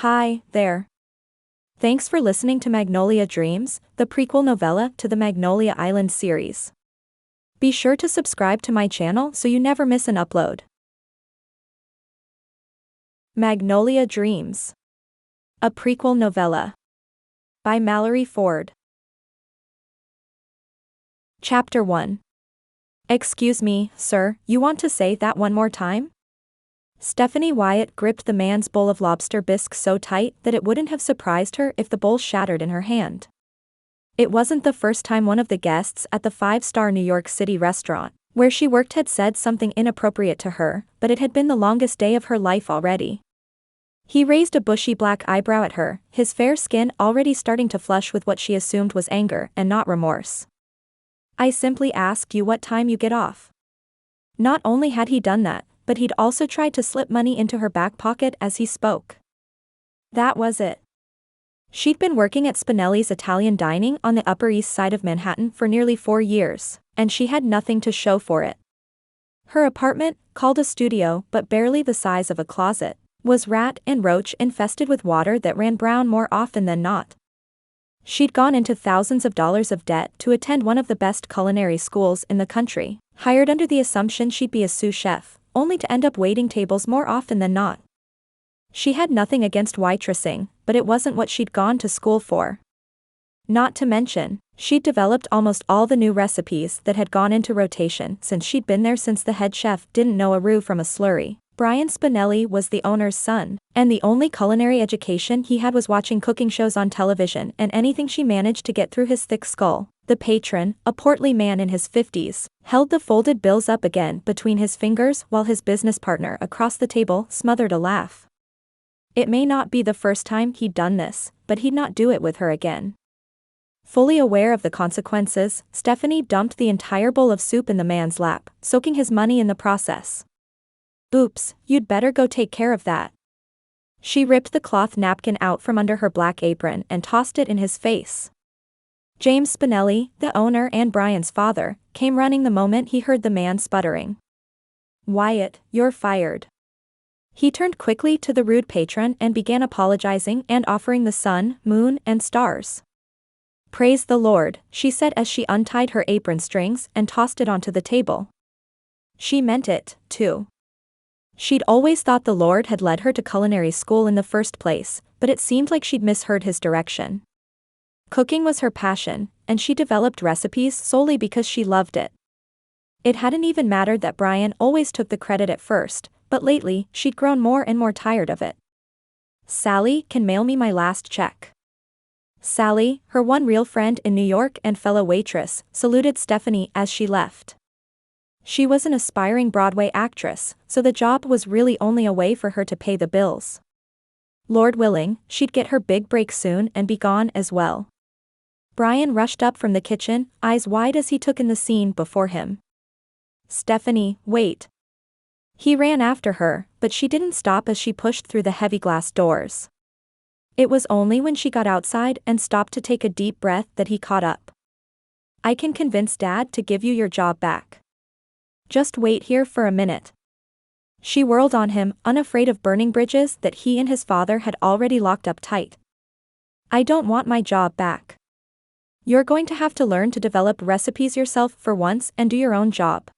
Hi, there. Thanks for listening to Magnolia Dreams, the prequel novella to the Magnolia Island series. Be sure to subscribe to my channel so you never miss an upload. Magnolia Dreams, a prequel novella by Mallory Ford. Chapter 1. Excuse me, sir, you want to say that one more time? Stephanie Wyatt gripped the man's bowl of lobster bisque so tight that it wouldn't have surprised her if the bowl shattered in her hand. It wasn't the first time one of the guests at the five-star New York City restaurant, where she worked, had said something inappropriate to her, but it had been the longest day of her life already. He raised a bushy black eyebrow at her, his fair skin already starting to flush with what she assumed was anger and not remorse. I simply asked you what time you get off. Not only had he done that, but he'd also tried to slip money into her back pocket as he spoke. That was it. She'd been working at Spinelli's Italian dining on the Upper East Side of Manhattan for nearly 4 years, and she had nothing to show for it. Her apartment, called a studio but barely the size of a closet, was rat and roach infested with water that ran brown more often than not. She'd gone into thousands of dollars of debt to attend one of the best culinary schools in the country, hired under the assumption she'd be a sous chef, only to end up waiting tables more often than not. She had nothing against waitressing, but it wasn't what she'd gone to school for. Not to mention, she'd developed almost all the new recipes that had gone into rotation since she'd been there since the head chef didn't know a roux from a slurry. Brian Spinelli was the owner's son, and the only culinary education he had was watching cooking shows on television and anything she managed to get through his thick skull. The patron, a portly man in his 50s, held the folded bills up again between his fingers while his business partner across the table smothered a laugh. It may not be the first time he'd done this, but he'd not do it with her again. Fully aware of the consequences, Stephanie dumped the entire bowl of soup in the man's lap, soaking his money in the process. Oops, you'd better go take care of that. She ripped the cloth napkin out from under her black apron and tossed it in his face. James Spinelli, the owner and Brian's father, came running the moment he heard the man sputtering. Wyatt, you're fired. He turned quickly to the rude patron and began apologizing and offering the sun, moon, and stars. Praise the Lord, she said as she untied her apron strings and tossed it onto the table. She meant it, too. She'd always thought the Lord had led her to culinary school in the first place, but it seemed like she'd misheard his direction. Cooking was her passion, and she developed recipes solely because she loved it. It hadn't even mattered that Brian always took the credit at first, but lately, she'd grown more and more tired of it. Sally can mail me my last check. Sally, her one real friend in New York and fellow waitress, saluted Stephanie as she left. She was an aspiring Broadway actress, so the job was really only a way for her to pay the bills. Lord willing, she'd get her big break soon and be gone as well. Brian rushed up from the kitchen, eyes wide as he took in the scene before him. Stephanie, wait. He ran after her, but she didn't stop as she pushed through the heavy glass doors. It was only when she got outside and stopped to take a deep breath that he caught up. I can convince Dad to give you your job back. Just wait here for a minute. She whirled on him, unafraid of burning bridges that he and his father had already locked up tight. I don't want my job back. You're going to have to learn to develop recipes yourself for once and do your own job.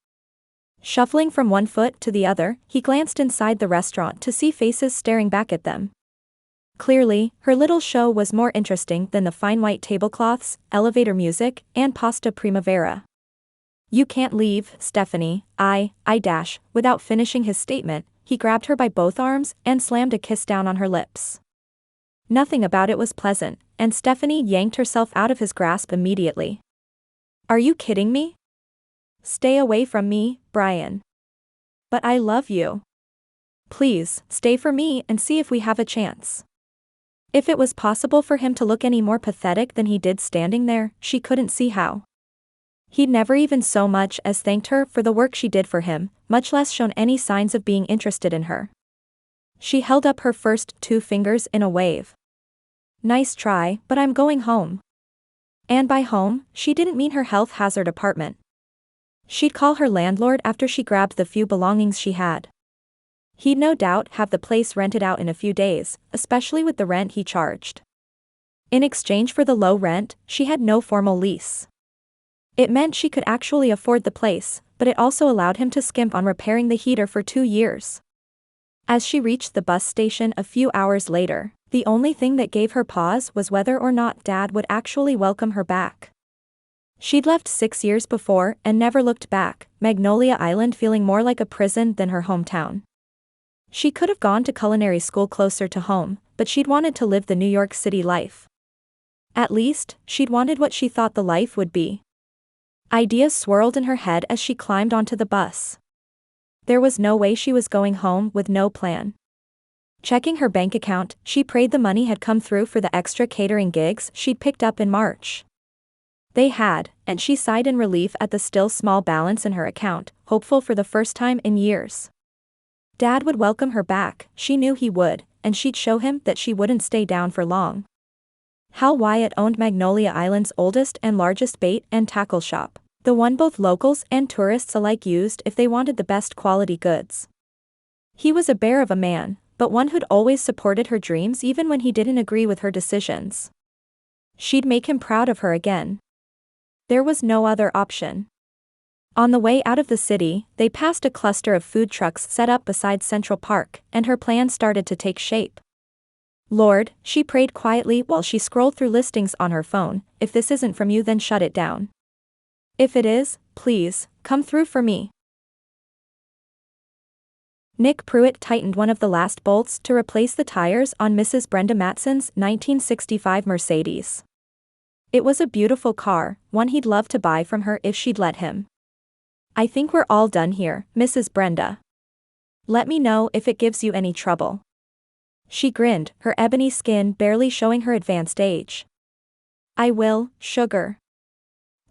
Shuffling from one foot to the other, he glanced inside the restaurant to see faces staring back at them. Clearly, her little show was more interesting than the fine white tablecloths, elevator music, and pasta primavera. You can't leave, Stephanie, Without finishing his statement, he grabbed her by both arms and slammed a kiss down on her lips. Nothing about it was pleasant, and Stephanie yanked herself out of his grasp immediately. Are you kidding me? Stay away from me, Brian. But I love you. Please, stay for me and see if we have a chance. If it was possible for him to look any more pathetic than he did standing there, she couldn't see how. He'd never even so much as thanked her for the work she did for him, much less shown any signs of being interested in her. She held up her first 2 fingers in a wave. Nice try, but I'm going home. And by home, she didn't mean her health hazard apartment. She'd call her landlord after she grabbed the few belongings she had. He'd no doubt have the place rented out in a few days, especially with the rent he charged. In exchange for the low rent, she had no formal lease. It meant she could actually afford the place, but it also allowed him to skimp on repairing the heater for 2 years. As she reached the bus station a few hours later, the only thing that gave her pause was whether or not Dad would actually welcome her back. She'd left 6 years before and never looked back, Magnolia Island feeling more like a prison than her hometown. She could have gone to culinary school closer to home, but she'd wanted to live the New York City life. At least, she'd wanted what she thought the life would be. Ideas swirled in her head as she climbed onto the bus. There was no way she was going home with no plan. Checking her bank account, she prayed the money had come through for the extra catering gigs she'd picked up in March. They had, and she sighed in relief at the still small balance in her account, hopeful for the first time in years. Dad would welcome her back, she knew he would, and she'd show him that she wouldn't stay down for long. Hal Wyatt owned Magnolia Island's oldest and largest bait and tackle shop, the one both locals and tourists alike used if they wanted the best quality goods. He was a bear of a man, but one who'd always supported her dreams even when he didn't agree with her decisions. She'd make him proud of her again. There was no other option. On the way out of the city, they passed a cluster of food trucks set up beside Central Park, and her plan started to take shape. Lord, she prayed quietly while she scrolled through listings on her phone, if this isn't from you then shut it down. If it is, please, come through for me. Nick Pruitt tightened one of the last bolts to replace the tires on Mrs. Brenda Matson's 1965 Mercedes. It was a beautiful car, one he'd love to buy from her if she'd let him. I think we're all done here, Mrs. Brenda. Let me know if it gives you any trouble. She grinned, her ebony skin barely showing her advanced age. I will, sugar.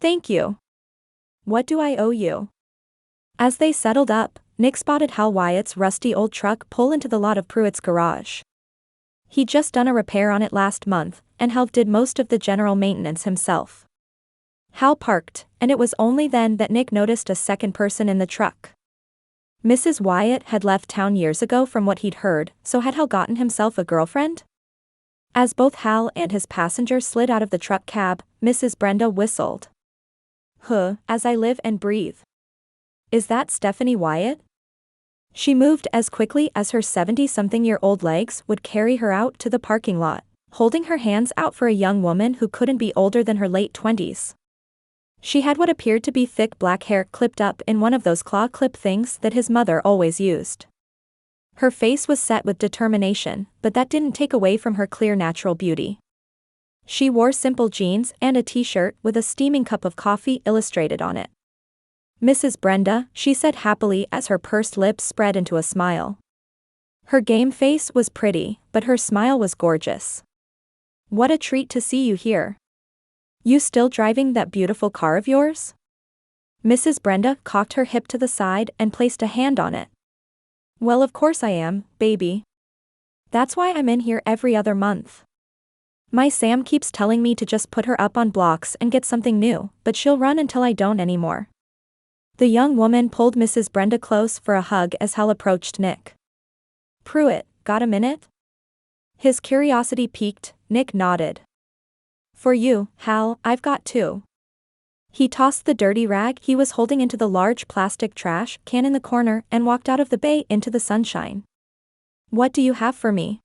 Thank you. What do I owe you? As they settled up, Nick spotted Hal Wyatt's rusty old truck pull into the lot of Pruitt's garage. He'd just done a repair on it last month, and Hal did most of the general maintenance himself. Hal parked, and it was only then that Nick noticed a second person in the truck. Mrs. Wyatt had left town years ago from what he'd heard, so had Hal gotten himself a girlfriend? As both Hal and his passenger slid out of the truck cab, Mrs. Brenda whistled. Huh, as I live and breathe. Is that Stephanie Wyatt? She moved as quickly as her 70-something-year-old legs would carry her out to the parking lot, holding her hands out for a young woman who couldn't be older than her late 20s. She had what appeared to be thick black hair clipped up in one of those claw clip things that his mother always used. Her face was set with determination, but that didn't take away from her clear natural beauty. She wore simple jeans and a t-shirt with a steaming cup of coffee illustrated on it. Mrs. Brenda, she said happily as her pursed lips spread into a smile. Her game face was pretty, but her smile was gorgeous. What a treat to see you here. You still driving that beautiful car of yours? Mrs. Brenda cocked her hip to the side and placed a hand on it. Well, of course I am, baby. That's why I'm in here every other month. My Sam keeps telling me to just put her up on blocks and get something new, but she'll run until I don't anymore. The young woman pulled Mrs. Brenda close for a hug as Hal approached Nick. Pruitt, got a minute? His curiosity piqued, Nick nodded. For you, Hal, I've got two. He tossed the dirty rag he was holding into the large plastic trash can in the corner and walked out of the bay into the sunshine. What do you have for me?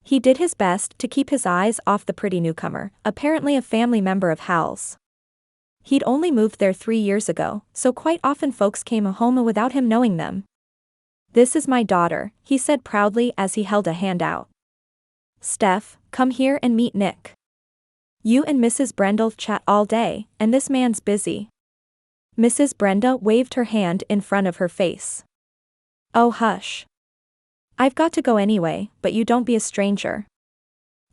He did his best to keep his eyes off the pretty newcomer, apparently a family member of Hal's. He'd only moved there 3 years ago, so quite often folks came home without him knowing them. This is my daughter, he said proudly as he held a hand out. Steph, come here and meet Nick. You and Mrs. Brenda'll chat all day, and this man's busy. Mrs. Brenda waved her hand in front of her face. Oh hush. I've got to go anyway, but you don't be a stranger.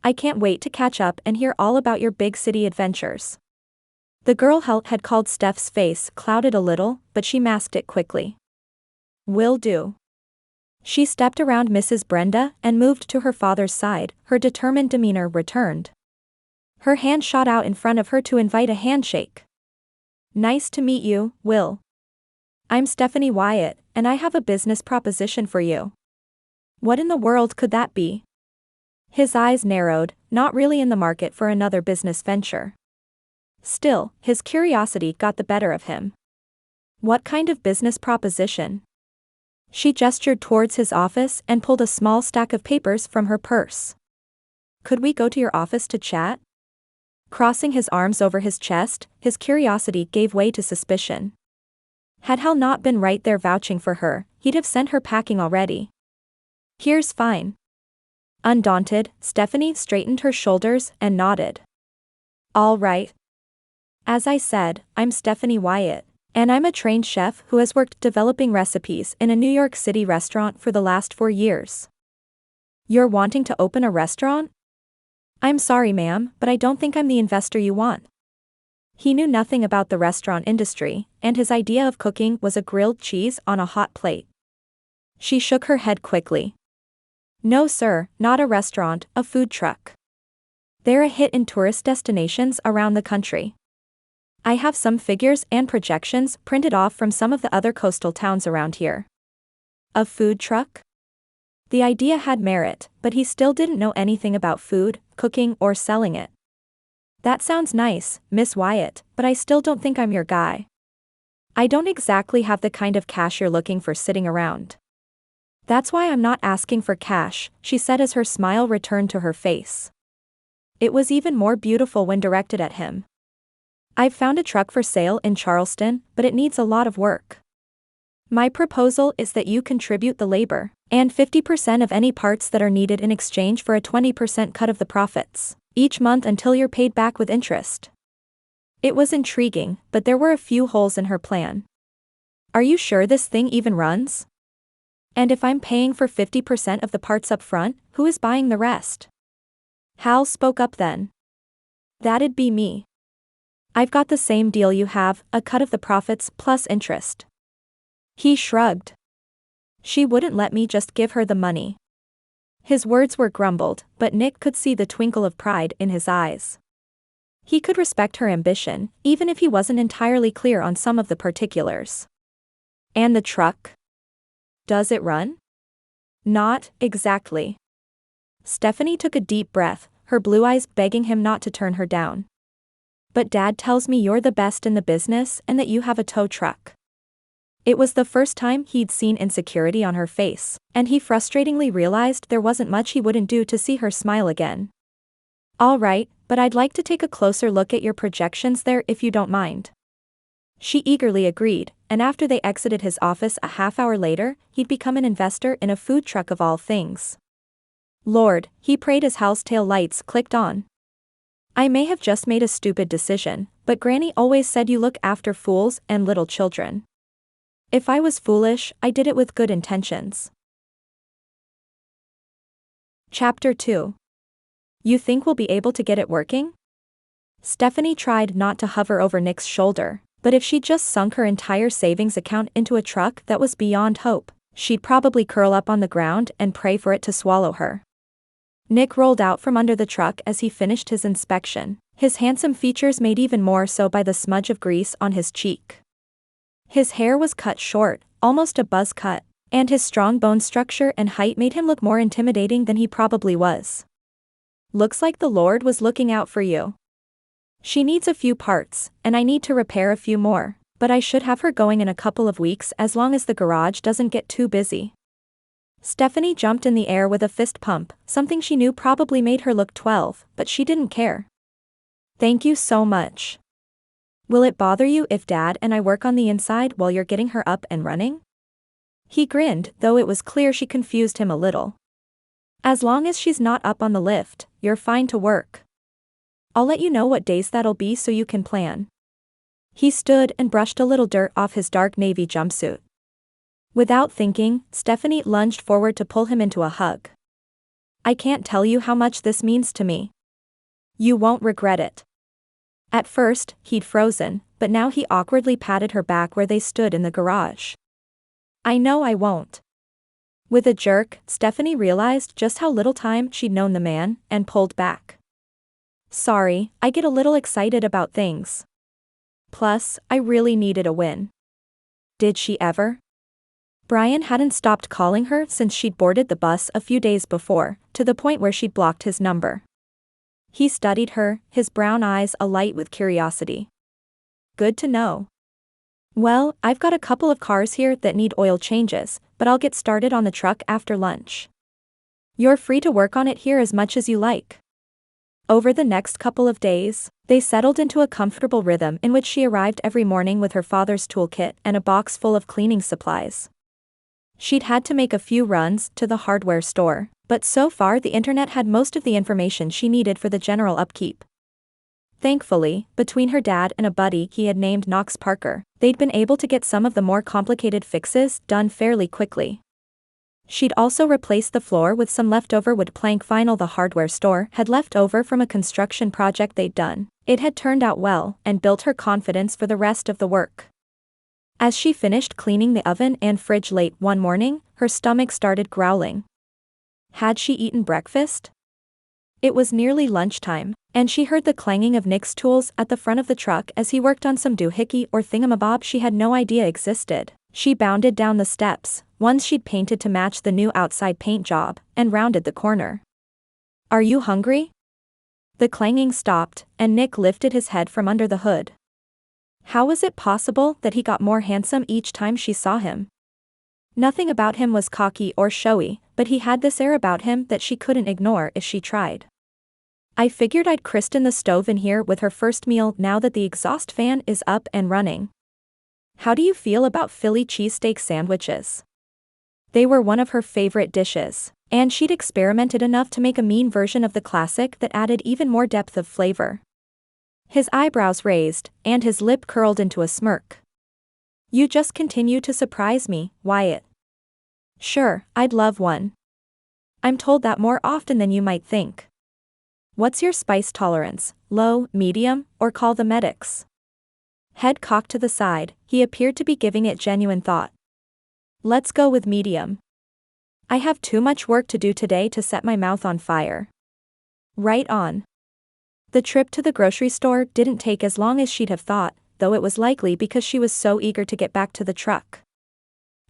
I can't wait to catch up and hear all about your big city adventures. The girl Hal had called Steph's face clouded a little, but she masked it quickly. Will do. She stepped around Mrs. Brenda and moved to her father's side, her determined demeanor returned. Her hand shot out in front of her to invite a handshake. Nice to meet you, Will. I'm Stephanie Wyatt, and I have a business proposition for you. What in the world could that be? His eyes narrowed, not really in the market for another business venture. Still, his curiosity got the better of him. What kind of business proposition? She gestured towards his office and pulled a small stack of papers from her purse. Could we go to your office to chat? Crossing his arms over his chest, his curiosity gave way to suspicion. Had Hal not been right there vouching for her, he'd have sent her packing already. Here's fine. Undaunted, Stephanie straightened her shoulders and nodded. All right. As I said, I'm Stephanie Wyatt, and I'm a trained chef who has worked developing recipes in a New York City restaurant for the last 4 years. You're wanting to open a restaurant? I'm sorry, ma'am, but I don't think I'm the investor you want. He knew nothing about the restaurant industry, and his idea of cooking was a grilled cheese on a hot plate. She shook her head quickly. No sir, not a restaurant, a food truck. They're a hit in tourist destinations around the country. I have some figures and projections printed off from some of the other coastal towns around here. A food truck? The idea had merit, but he still didn't know anything about food, cooking, or selling it. That sounds nice, Miss Wyatt, but I still don't think I'm your guy. I don't exactly have the kind of cash you're looking for sitting around. That's why I'm not asking for cash, she said as her smile returned to her face. It was even more beautiful when directed at him. I've found a truck for sale in Charleston, but it needs a lot of work. My proposal is that you contribute the labor, and 50% of any parts that are needed in exchange for a 20% cut of the profits, each month until you're paid back with interest. It was intriguing, but there were a few holes in her plan. Are you sure this thing even runs? And if I'm paying for 50% of the parts up front, who is buying the rest? Hal spoke up then. That'd be me. I've got the same deal you have, a cut of the profits plus interest. He shrugged. She wouldn't let me just give her the money. His words were grumbled, but Nick could see the twinkle of pride in his eyes. He could respect her ambition, even if he wasn't entirely clear on some of the particulars. And the truck? Does it run? Not exactly. Stephanie took a deep breath, her blue eyes begging him not to turn her down. But Dad tells me you're the best in the business and that you have a tow truck. It was the first time he'd seen insecurity on her face, and he frustratingly realized there wasn't much he wouldn't do to see her smile again. All right, but I'd like to take a closer look at your projections there if you don't mind. She eagerly agreed, and after they exited his office a half-hour later, he'd become an investor in a food truck of all things. Lord, he prayed as Hal's tail lights clicked on. I may have just made a stupid decision, but Granny always said you look after fools and little children. If I was foolish, I did it with good intentions. Chapter 2. You think we'll be able to get it working? Stephanie tried not to hover over Nick's shoulder, but if she'd just sunk her entire savings account into a truck that was beyond hope, she'd probably curl up on the ground and pray for it to swallow her. Nick rolled out from under the truck as he finished his inspection, his handsome features made even more so by the smudge of grease on his cheek. His hair was cut short, almost a buzz cut, and his strong bone structure and height made him look more intimidating than he probably was. Looks like the Lord was looking out for you. She needs a few parts, and I need to repair a few more, but I should have her going in a couple of weeks as long as the garage doesn't get too busy. Stephanie jumped in the air with a fist pump, something she knew probably made her look 12, but she didn't care. Thank you so much. Will it bother you if Dad and I work on the inside while you're getting her up and running? He grinned, though it was clear she confused him a little. As long as she's not up on the lift, you're fine to work. I'll let you know what days that'll be so you can plan. He stood and brushed a little dirt off his dark navy jumpsuit. Without thinking, Stephanie lunged forward to pull him into a hug. I can't tell you how much this means to me. You won't regret it. At first, he'd frozen, but now he awkwardly patted her back where they stood in the garage. I know I won't. With a jerk, Stephanie realized just how little time she'd known the man, and pulled back. Sorry, I get a little excited about things. Plus, I really needed a win. Did she ever? Brian hadn't stopped calling her since she'd boarded the bus a few days before, to the point where she'd blocked his number. He studied her, his brown eyes alight with curiosity. Good to know. Well, I've got a couple of cars here that need oil changes, but I'll get started on the truck after lunch. You're free to work on it here as much as you like. Over the next couple of days, they settled into a comfortable rhythm in which she arrived every morning with her father's toolkit and a box full of cleaning supplies. She'd had to make a few runs to the hardware store, but so far the internet had most of the information she needed for the general upkeep. Thankfully, between her dad and a buddy he had named Knox Parker, they'd been able to get some of the more complicated fixes done fairly quickly. She'd also replaced the floor with some leftover wood plank vinyl the hardware store had left over from a construction project they'd done. It had turned out well and built her confidence for the rest of the work. As she finished cleaning the oven and fridge late one morning, her stomach started growling. Had she eaten breakfast? It was nearly lunchtime, and she heard the clanging of Nick's tools at the front of the truck as he worked on some doohickey or thingamabob she had no idea existed. She bounded down the steps, ones she'd painted to match the new outside paint job, and rounded the corner. Are you hungry? The clanging stopped, and Nick lifted his head from under the hood. How was it possible that he got more handsome each time she saw him? Nothing about him was cocky or showy, but he had this air about him that she couldn't ignore if she tried. I figured I'd christen the stove in here with her first meal now that the exhaust fan is up and running. How do you feel about Philly cheesesteak sandwiches? They were one of her favorite dishes, and she'd experimented enough to make a mean version of the classic that added even more depth of flavor. His eyebrows raised, and his lip curled into a smirk. You just continue to surprise me, Wyatt. Sure, I'd love one. I'm told that more often than you might think. What's your spice tolerance, low, medium, or call the medics? Head cocked to the side, he appeared to be giving it genuine thought. Let's go with medium. I have too much work to do today to set my mouth on fire. Right on. The trip to the grocery store didn't take as long as she'd have thought, though it was likely because she was so eager to get back to the truck.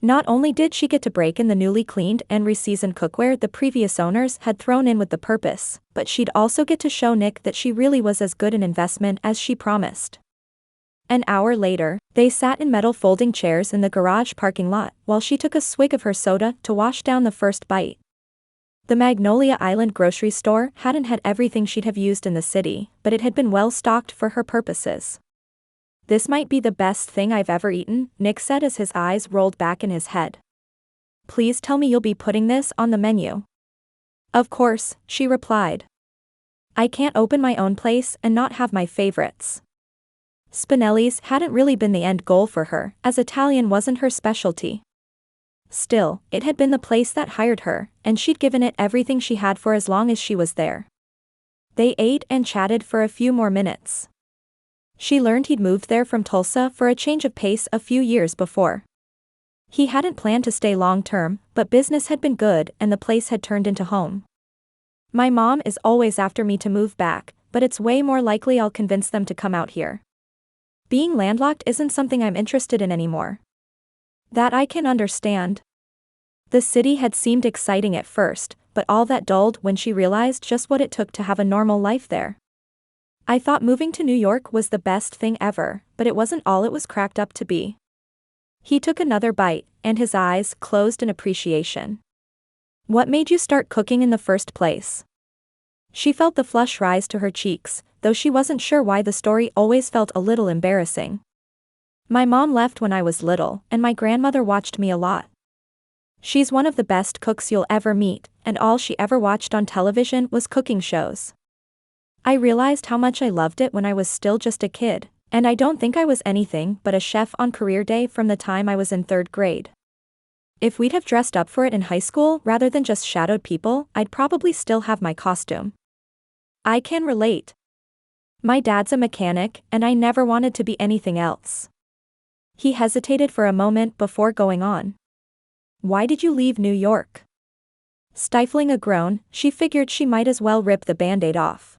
Not only did she get to break in the newly cleaned and reseasoned cookware the previous owners had thrown in with the purpose, but she'd also get to show Nick that she really was as good an investment as she promised. An hour later, they sat in metal folding chairs in the garage parking lot while she took a swig of her soda to wash down the first bite. The Magnolia Island grocery store hadn't had everything she'd have used in the city, but it had been well stocked for her purposes. This might be the best thing I've ever eaten, Nick said as his eyes rolled back in his head. Please tell me you'll be putting this on the menu. Of course, she replied. I can't open my own place and not have my favorites. Spinelli's hadn't really been the end goal for her, as Italian wasn't her specialty. Still, it had been the place that hired her, and she'd given it everything she had for as long as she was there. They ate and chatted for a few more minutes. She learned he'd moved there from Tulsa for a change of pace a few years before. He hadn't planned to stay long-term, but business had been good and the place had turned into home. My mom is always after me to move back, but it's way more likely I'll convince them to come out here. Being landlocked isn't something I'm interested in anymore. That I can understand. The city had seemed exciting at first, but all that dulled when she realized just what it took to have a normal life there. I thought moving to New York was the best thing ever, but it wasn't all it was cracked up to be. He took another bite, and his eyes closed in appreciation. What made you start cooking in the first place? She felt the flush rise to her cheeks, though she wasn't sure why the story always felt a little embarrassing. My mom left when I was little, and my grandmother watched me a lot. She's one of the best cooks you'll ever meet, and all she ever watched on television was cooking shows. I realized how much I loved it when I was still just a kid, and I don't think I was anything but a chef on career day from the time I was in 3rd grade. If we'd have dressed up for it in high school rather than just shadowed people, I'd probably still have my costume. I can relate. My dad's a mechanic, and I never wanted to be anything else. He hesitated for a moment before going on. Why did you leave New York? Stifling a groan, she figured she might as well rip the Band-Aid off.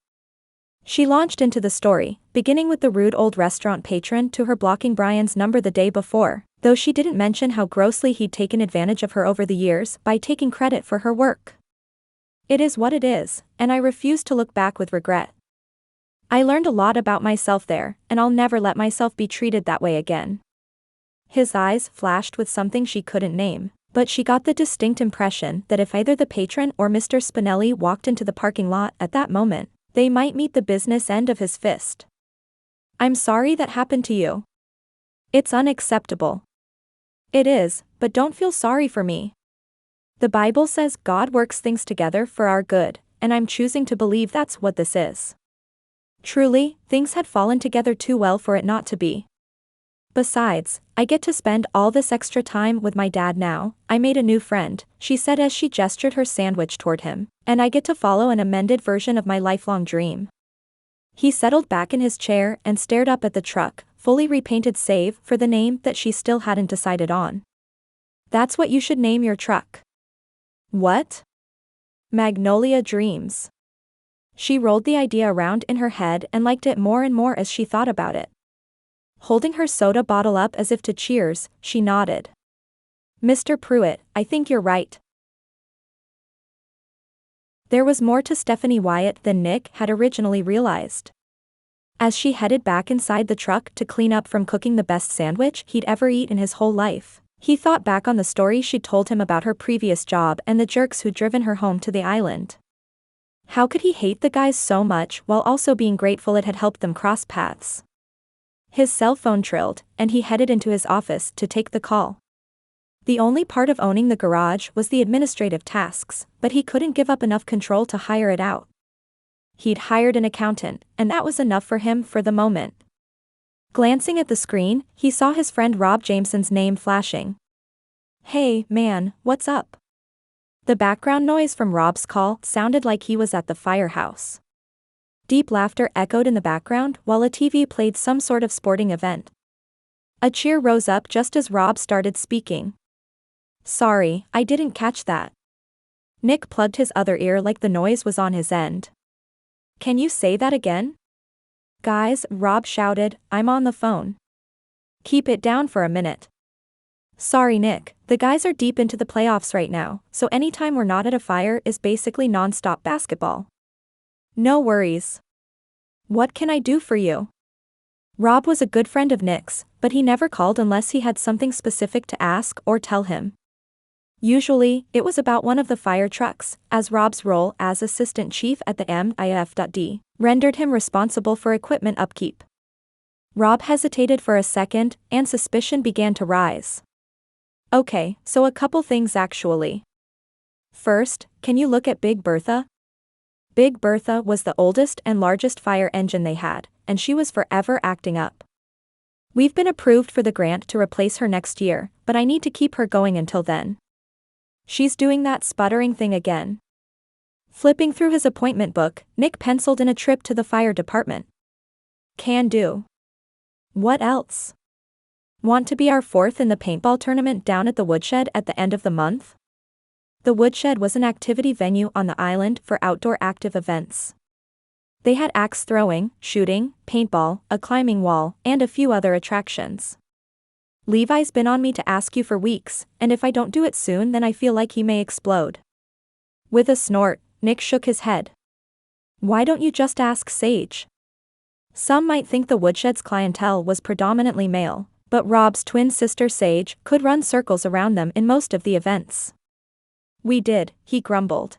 She launched into the story, beginning with the rude old restaurant patron to her blocking Brian's number the day before, Though she didn't mention how grossly he'd taken advantage of her over the years by taking credit for her work. It is what it is, and I refuse to look back with regret. I learned a lot about myself there, and I'll never let myself be treated that way again. His eyes flashed with something she couldn't name, but she got the distinct impression that if either the patron or Mr. Spinelli walked into the parking lot at that moment, they might meet the business end of his fist. I'm sorry that happened to you. It's unacceptable. It is, but don't feel sorry for me. The Bible says God works things together for our good, and I'm choosing to believe that's what this is. Truly, things had fallen together too well for it not to be. Besides, I get to spend all this extra time with my dad now. I made a new friend, she said as she gestured her sandwich toward him, and I get to follow an amended version of my lifelong dream. He settled back in his chair and stared up at the truck, fully repainted save for the name that she still hadn't decided on. That's what you should name your truck. What? Magnolia Dreams. She rolled the idea around in her head and liked it more and more as she thought about it. Holding her soda bottle up as if to cheers, she nodded. Mr. Pruitt, I think you're right. There was more to Stephanie Wyatt than Nick had originally realized. As she headed back inside the truck to clean up from cooking the best sandwich he'd ever eaten in his whole life, he thought back on the story she'd told him about her previous job and the jerks who'd driven her home to the island. How could he hate the guys so much while also being grateful it had helped them cross paths? His cell phone trilled, and he headed into his office to take the call. The only part of owning the garage was the administrative tasks, but he couldn't give up enough control to hire it out. He'd hired an accountant, and that was enough for him for the moment. Glancing at the screen, he saw his friend Rob Jameson's name flashing. Hey, man, what's up? The background noise from Rob's call sounded like he was at the firehouse. Deep laughter echoed in the background while a TV played some sort of sporting event. A cheer rose up just as Rob started speaking. Sorry, I didn't catch that. Nick plugged his other ear like the noise was on his end. Can you say that again? Guys, Rob shouted, I'm on the phone. Keep it down for a minute. Sorry Nick, the guys are deep into the playoffs right now, so anytime we're not at a fire is basically non-stop basketball. No worries. What can I do for you? Rob was a good friend of Nick's, but he never called unless he had something specific to ask or tell him. Usually, it was about one of the fire trucks, as Rob's role as assistant chief at the MIF.D rendered him responsible for equipment upkeep. Rob hesitated for a second, and suspicion began to rise. Okay, so a couple things actually. First, can you look at Big Bertha? Big Bertha was the oldest and largest fire engine they had, and she was forever acting up. We've been approved for the grant to replace her next year, but I need to keep her going until then. She's doing that sputtering thing again. Flipping through his appointment book, Nick penciled in a trip to the fire department. Can do. What else? Want to be our fourth in the paintball tournament down at the woodshed at the end of the month? The woodshed was an activity venue on the island for outdoor active events. They had axe throwing, shooting, paintball, a climbing wall, and a few other attractions. Levi's been on me to ask you for weeks, and if I don't do it soon then I feel like he may explode. With a snort, Nick shook his head. Why don't you just ask Sage? Some might think the woodshed's clientele was predominantly male, but Rob's twin sister Sage could run circles around them in most of the events. We did, he grumbled.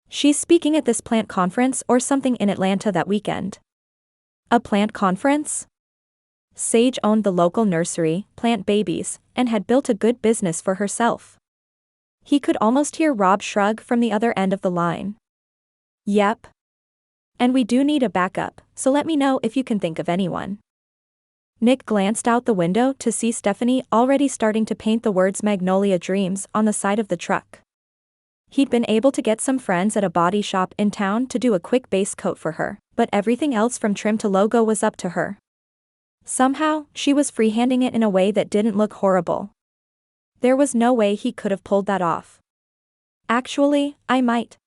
She's speaking at this plant conference or something in Atlanta that weekend. A plant conference? Sage owned the local nursery, Plant Babies, and had built a good business for herself. He could almost hear Rob shrug from the other end of the line. Yep. And we do need a backup, so let me know if you can think of anyone. Nick glanced out the window to see Stephanie already starting to paint the words Magnolia Dreams on the side of the truck. He'd been able to get some friends at a body shop in town to do a quick base coat for her, but everything else from trim to logo was up to her. Somehow, she was freehanding it in a way that didn't look horrible. There was no way he could have pulled that off. Actually, I might.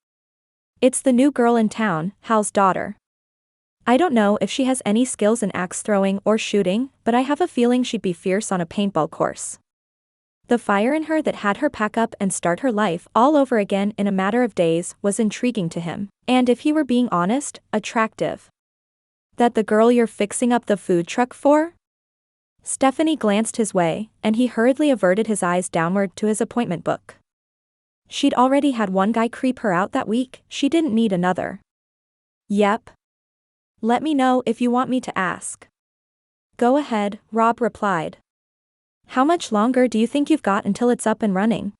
It's the new girl in town, Hal's daughter. I don't know if she has any skills in axe throwing or shooting, but I have a feeling she'd be fierce on a paintball course. The fire in her that had her pack up and start her life all over again in a matter of days was intriguing to him, and if he were being honest, attractive. That the girl you're fixing up the food truck for? Stephanie glanced his way, and he hurriedly averted his eyes downward to his appointment book. She'd already had one guy creep her out that week, she didn't need another. Yep. Let me know if you want me to ask. Go ahead, Rob replied. How much longer do you think you've got until it's up and running?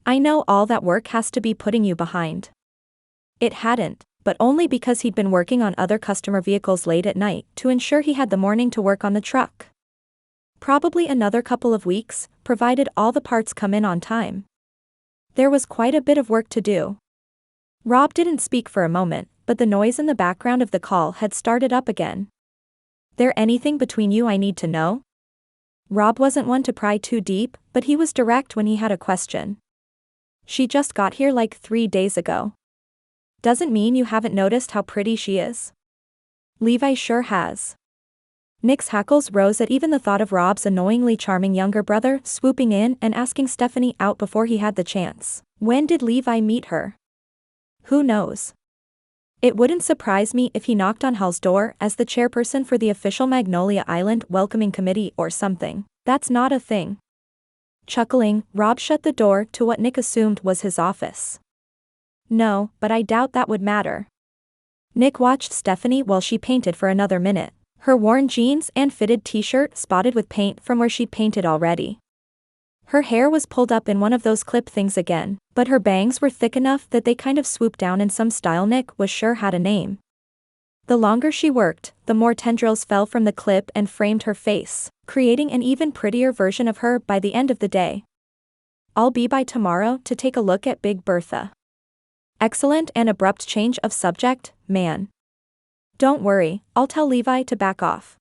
I know all that work has to be putting you behind. It hadn't, but only because he'd been working on other customer vehicles late at night to ensure he had the morning to work on the truck. Probably another couple of weeks, provided all the parts come in on time. There was quite a bit of work to do. Rob didn't speak for a moment, but the noise in the background of the call had started up again. There anything between you I need to know? Rob wasn't one to pry too deep, but he was direct when he had a question. She just got here like 3 days ago. Doesn't mean you haven't noticed how pretty she is. Levi sure has. Nick's hackles rose at even the thought of Rob's annoyingly charming younger brother swooping in and asking Stephanie out before he had the chance. When did Levi meet her? Who knows? It wouldn't surprise me if he knocked on Hal's door as the chairperson for the official Magnolia Island welcoming committee or something. That's not a thing. Chuckling, Rob shut the door to what Nick assumed was his office. No, but I doubt that would matter. Nick watched Stephanie while she painted for another minute, her worn jeans and fitted t-shirt spotted with paint from where she'd painted already. Her hair was pulled up in one of those clip things again, but her bangs were thick enough that they kind of swooped down in some style Nick was sure had a name. The longer she worked, the more tendrils fell from the clip and framed her face, creating an even prettier version of her by the end of the day. I'll be by tomorrow to take a look at Big Bertha. Excellent and abrupt change of subject, man. Don't worry, I'll tell Levi to back off.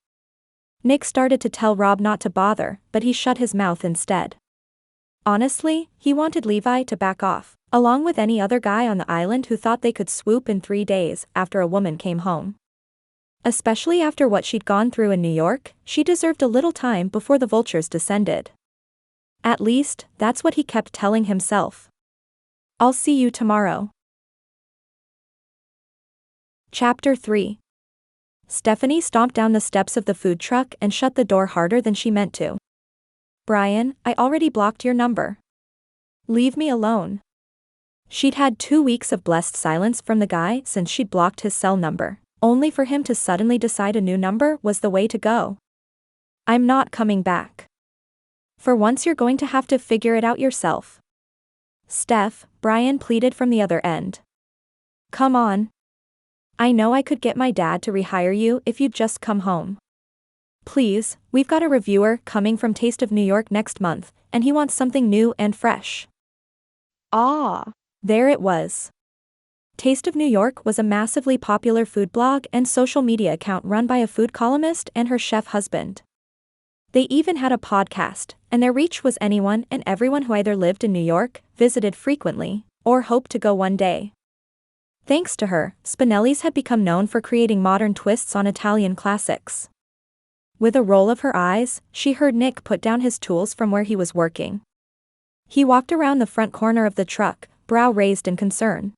Nick started to tell Rob not to bother, but he shut his mouth instead. Honestly, he wanted Levi to back off, along with any other guy on the island who thought they could swoop in 3 days after a woman came home. Especially after what she'd gone through in New York, she deserved a little time before the vultures descended. At least, that's what he kept telling himself. I'll see you tomorrow. Chapter 3. Stephanie stomped down the steps of the food truck and shut the door harder than she meant to. Brian, I already blocked your number. Leave me alone. She'd had 2 weeks of blessed silence from the guy since she'd blocked his cell number, only for him to suddenly decide a new number was the way to go. I'm not coming back. For once you're going to have to figure it out yourself. Steph, Brian pleaded from the other end. Come on. I know I could get my dad to rehire you if you'd just come home. Please, we've got a reviewer coming from Taste of New York next month, and he wants something new and fresh. Ah, there it was. Taste of New York was a massively popular food blog and social media account run by a food columnist and her chef husband. They even had a podcast, and their reach was anyone and everyone who either lived in New York, visited frequently, or hoped to go one day. Thanks to her, Spinelli's had become known for creating modern twists on Italian classics. With a roll of her eyes, she heard Nick put down his tools from where he was working. He walked around the front corner of the truck, brow raised in concern.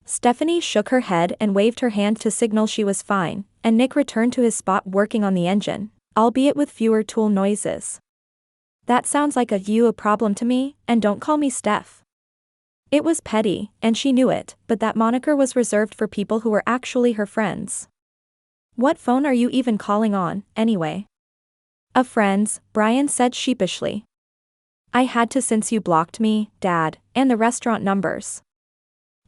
Stephanie shook her head and waved her hand to signal she was fine, and Nick returned to his spot working on the engine, albeit with fewer tool noises. That sounds like a problem to me, and don't call me Steph. It was petty, and she knew it, but that moniker was reserved for people who were actually her friends. What phone are you even calling on, anyway? A friend's, Brian said sheepishly. I had to since you blocked me, Dad, and the restaurant numbers.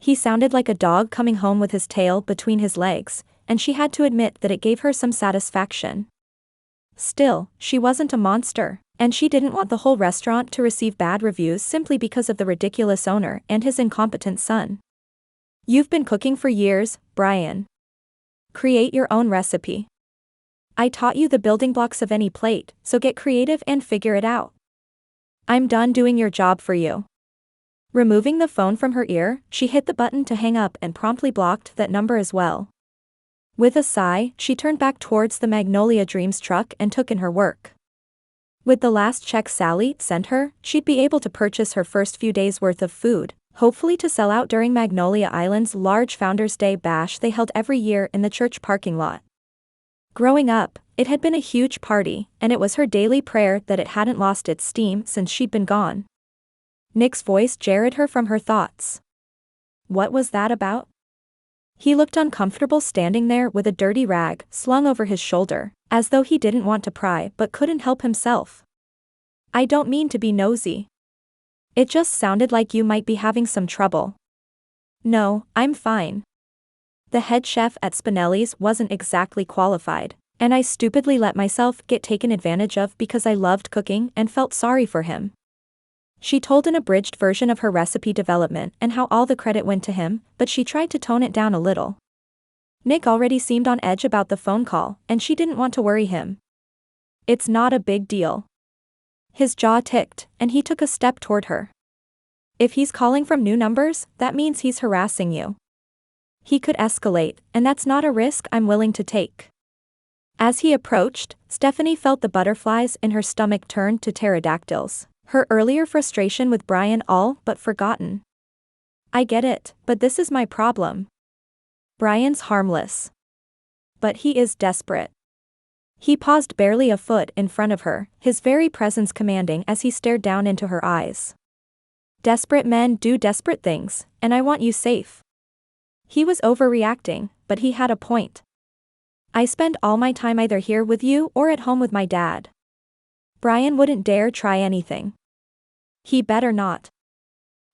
He sounded like a dog coming home with his tail between his legs, and she had to admit that it gave her some satisfaction. Still, she wasn't a monster, and she didn't want the whole restaurant to receive bad reviews simply because of the ridiculous owner and his incompetent son. You've been cooking for years, Brian. Create your own recipe. I taught you the building blocks of any plate, so get creative and figure it out. I'm done doing your job for you. Removing the phone from her ear, she hit the button to hang up and promptly blocked that number as well. With a sigh, she turned back towards the Magnolia Dreams truck and took in her work. With the last check Sally sent her, she'd be able to purchase her first few days' worth of food, hopefully to sell out during Magnolia Island's large Founders' Day bash they held every year in the church parking lot. Growing up, it had been a huge party, and it was her daily prayer that it hadn't lost its steam since she'd been gone. Nick's voice jarred her from her thoughts. What was that about? He looked uncomfortable standing there with a dirty rag slung over his shoulder, as though he didn't want to pry but couldn't help himself. I don't mean to be nosy. It just sounded like you might be having some trouble. No, I'm fine. The head chef at Spinelli's wasn't exactly qualified, and I stupidly let myself get taken advantage of because I loved cooking and felt sorry for him. She told an abridged version of her recipe development and how all the credit went to him, but she tried to tone it down a little. Nick already seemed on edge about the phone call, and she didn't want to worry him. It's not a big deal. His jaw ticked, and he took a step toward her. If he's calling from new numbers, that means he's harassing you. He could escalate, and that's not a risk I'm willing to take. As he approached, Stephanie felt the butterflies in her stomach turn to pterodactyls, her earlier frustration with Brian all but forgotten. I get it, but this is my problem. Brian's harmless. But he is desperate. He paused barely a foot in front of her, his very presence commanding as he stared down into her eyes. Desperate men do desperate things, and I want you safe. He was overreacting, but he had a point. I spend all my time either here with you or at home with my dad. Brian wouldn't dare try anything. He better not.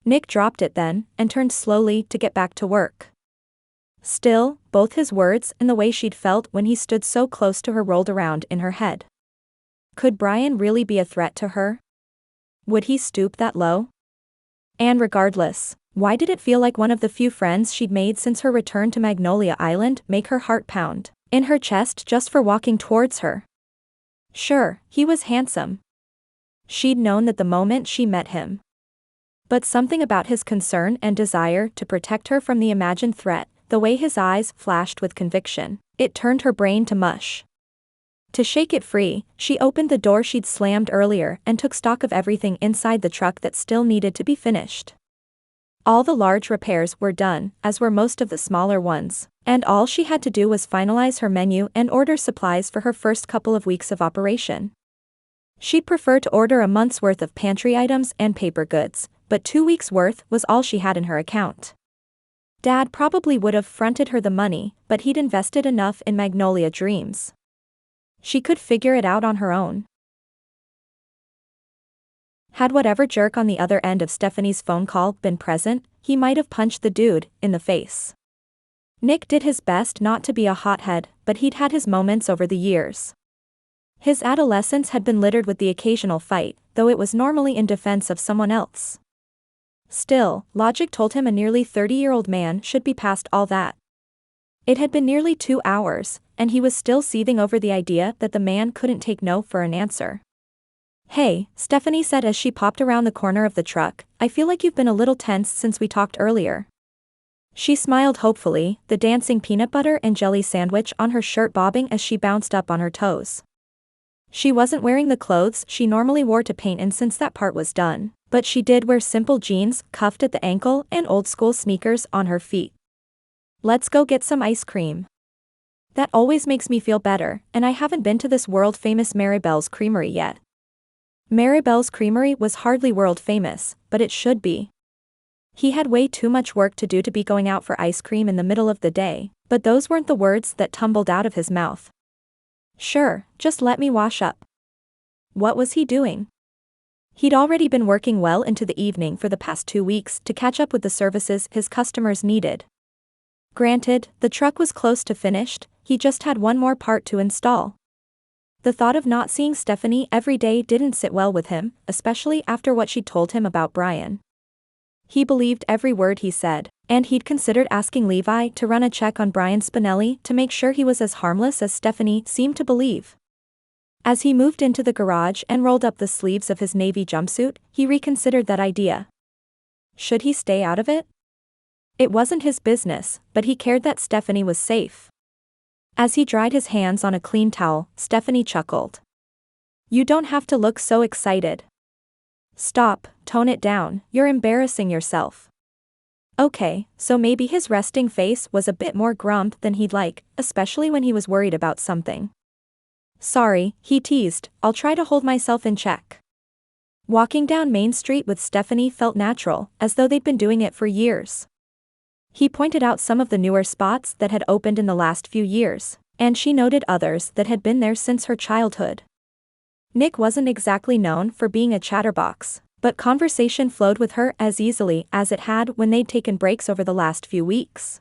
Nick dropped it then, and turned slowly to get back to work. Still, both his words and the way she'd felt when he stood so close to her rolled around in her head. Could Brian really be a threat to her? Would he stoop that low? And regardless, why did it feel like one of the few friends she'd made since her return to Magnolia Island make her heart pound in her chest just for walking towards her? Sure, he was handsome. She'd known that the moment she met him. But something about his concern and desire to protect her from the imagined threat, the way his eyes flashed with conviction, it turned her brain to mush. To shake it free, she opened the door she'd slammed earlier and took stock of everything inside the truck that still needed to be finished. All the large repairs were done, as were most of the smaller ones, and all she had to do was finalize her menu and order supplies for her first couple of weeks of operation. She'd prefer to order a month's worth of pantry items and paper goods, but 2 weeks' worth was all she had in her account. Dad probably would have fronted her the money, but he'd invested enough in Magnolia Dreams. She could figure it out on her own. Had whatever jerk on the other end of Stephanie's phone call been present, he might have punched the dude in the face. Nick did his best not to be a hothead, but he'd had his moments over the years. His adolescence had been littered with the occasional fight, though it was normally in defense of someone else. Still, logic told him a nearly 30-year-old man should be past all that. It had been nearly 2 hours, and he was still seething over the idea that the man couldn't take no for an answer. Hey, Stephanie said as she popped around the corner of the truck, I feel like you've been a little tense since we talked earlier. She smiled hopefully, the dancing peanut butter and jelly sandwich on her shirt bobbing as she bounced up on her toes. She wasn't wearing the clothes she normally wore to paint in since that part was done, but she did wear simple jeans, cuffed at the ankle, and old-school sneakers on her feet. Let's go get some ice cream. That always makes me feel better, and I haven't been to this world-famous Maribel's Creamery yet. Maribel's Creamery was hardly world-famous, but it should be. He had way too much work to do to be going out for ice cream in the middle of the day, but those weren't the words that tumbled out of his mouth. Sure, just let me wash up. What was he doing? He'd already been working well into the evening for the past 2 weeks to catch up with the services his customers needed. Granted, the truck was close to finished, he just had one more part to install. The thought of not seeing Stephanie every day didn't sit well with him, especially after what she'd told him about Brian. He believed every word he said, and he'd considered asking Levi to run a check on Brian Spinelli to make sure he was as harmless as Stephanie seemed to believe. As he moved into the garage and rolled up the sleeves of his navy jumpsuit, he reconsidered that idea. Should he stay out of it? It wasn't his business, but he cared that Stephanie was safe. As he dried his hands on a clean towel, Stephanie chuckled. You don't have to look so excited. Stop, tone it down, you're embarrassing yourself. Okay, so maybe his resting face was a bit more grump than he'd like, especially when he was worried about something. Sorry, he teased, I'll try to hold myself in check. Walking down Main Street with Stephanie felt natural, as though they'd been doing it for years. He pointed out some of the newer spots that had opened in the last few years, and she noted others that had been there since her childhood. Nick wasn't exactly known for being a chatterbox, but conversation flowed with her as easily as it had when they'd taken breaks over the last few weeks.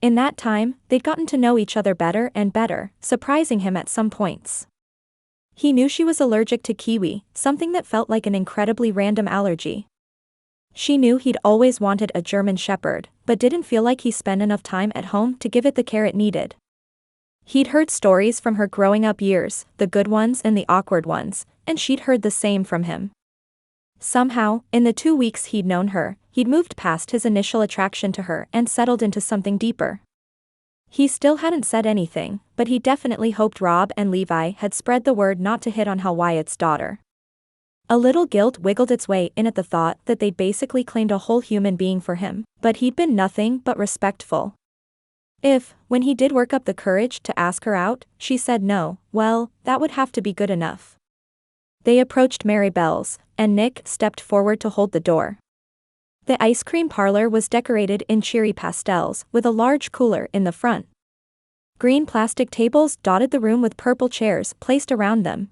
In that time, they'd gotten to know each other better and better, surprising him at some points. He knew she was allergic to kiwi, something that felt like an incredibly random allergy. She knew he'd always wanted a German shepherd, but didn't feel like he spent enough time at home to give it the care it needed. He'd heard stories from her growing up years, the good ones and the awkward ones, and she'd heard the same from him. Somehow, in the 2 weeks he'd known her, he'd moved past his initial attraction to her and settled into something deeper. He still hadn't said anything, but he definitely hoped Rob and Levi had spread the word not to hit on Hal Wyatt's daughter. A little guilt wiggled its way in at the thought that they'd basically claimed a whole human being for him, but he'd been nothing but respectful. If, when he did work up the courage to ask her out, she said no, well, that would have to be good enough. They approached Mary Bell's, and Nick stepped forward to hold the door. The ice cream parlor was decorated in cheery pastels, with a large cooler in the front. Green plastic tables dotted the room with purple chairs placed around them.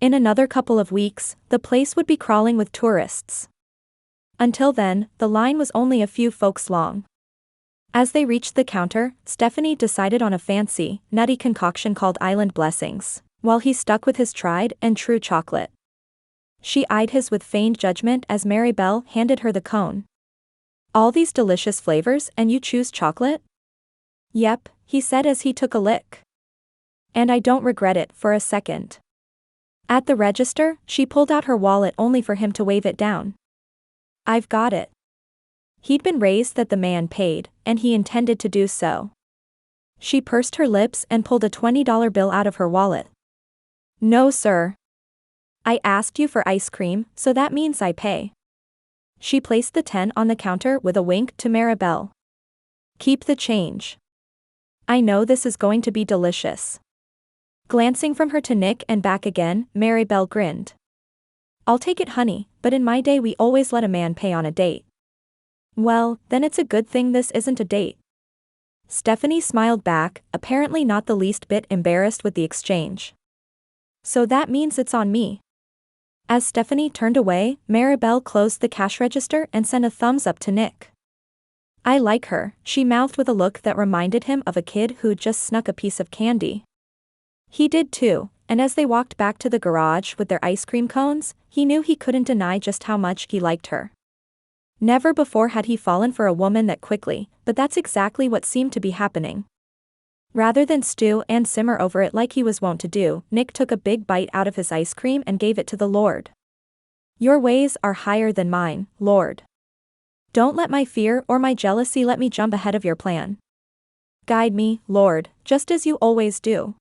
In another couple of weeks, the place would be crawling with tourists. Until then, the line was only a few folks long. As they reached the counter, Stephanie decided on a fancy, nutty concoction called Island Blessings, while he stuck with his tried and true chocolate. She eyed his with feigned judgment as Mary Bell handed her the cone. All these delicious flavors and you choose chocolate? Yep, he said as he took a lick. And I don't regret it for a second. At the register, she pulled out her wallet only for him to wave it down. I've got it. He'd been raised that the man paid, and he intended to do so. She pursed her lips and pulled a $20 bill out of her wallet. No, sir. I asked you for ice cream, so that means I pay. She placed the 10 on the counter with a wink to Maribel. Keep the change. I know this is going to be delicious. Glancing from her to Nick and back again, Maribel grinned. I'll take it, honey, but in my day we always let a man pay on a date. Well, then it's a good thing this isn't a date. Stephanie smiled back, apparently not the least bit embarrassed with the exchange. So that means it's on me. As Stephanie turned away, Maribel closed the cash register and sent a thumbs up to Nick. I like her, she mouthed with a look that reminded him of a kid who'd just snuck a piece of candy. He did too, and as they walked back to the garage with their ice cream cones, he knew he couldn't deny just how much he liked her. Never before had he fallen for a woman that quickly, but that's exactly what seemed to be happening. Rather than stew and simmer over it like he was wont to do, Nick took a big bite out of his ice cream and gave it to the Lord. Your ways are higher than mine, Lord. Don't let my fear or my jealousy let me jump ahead of your plan. Guide me, Lord, just as you always do.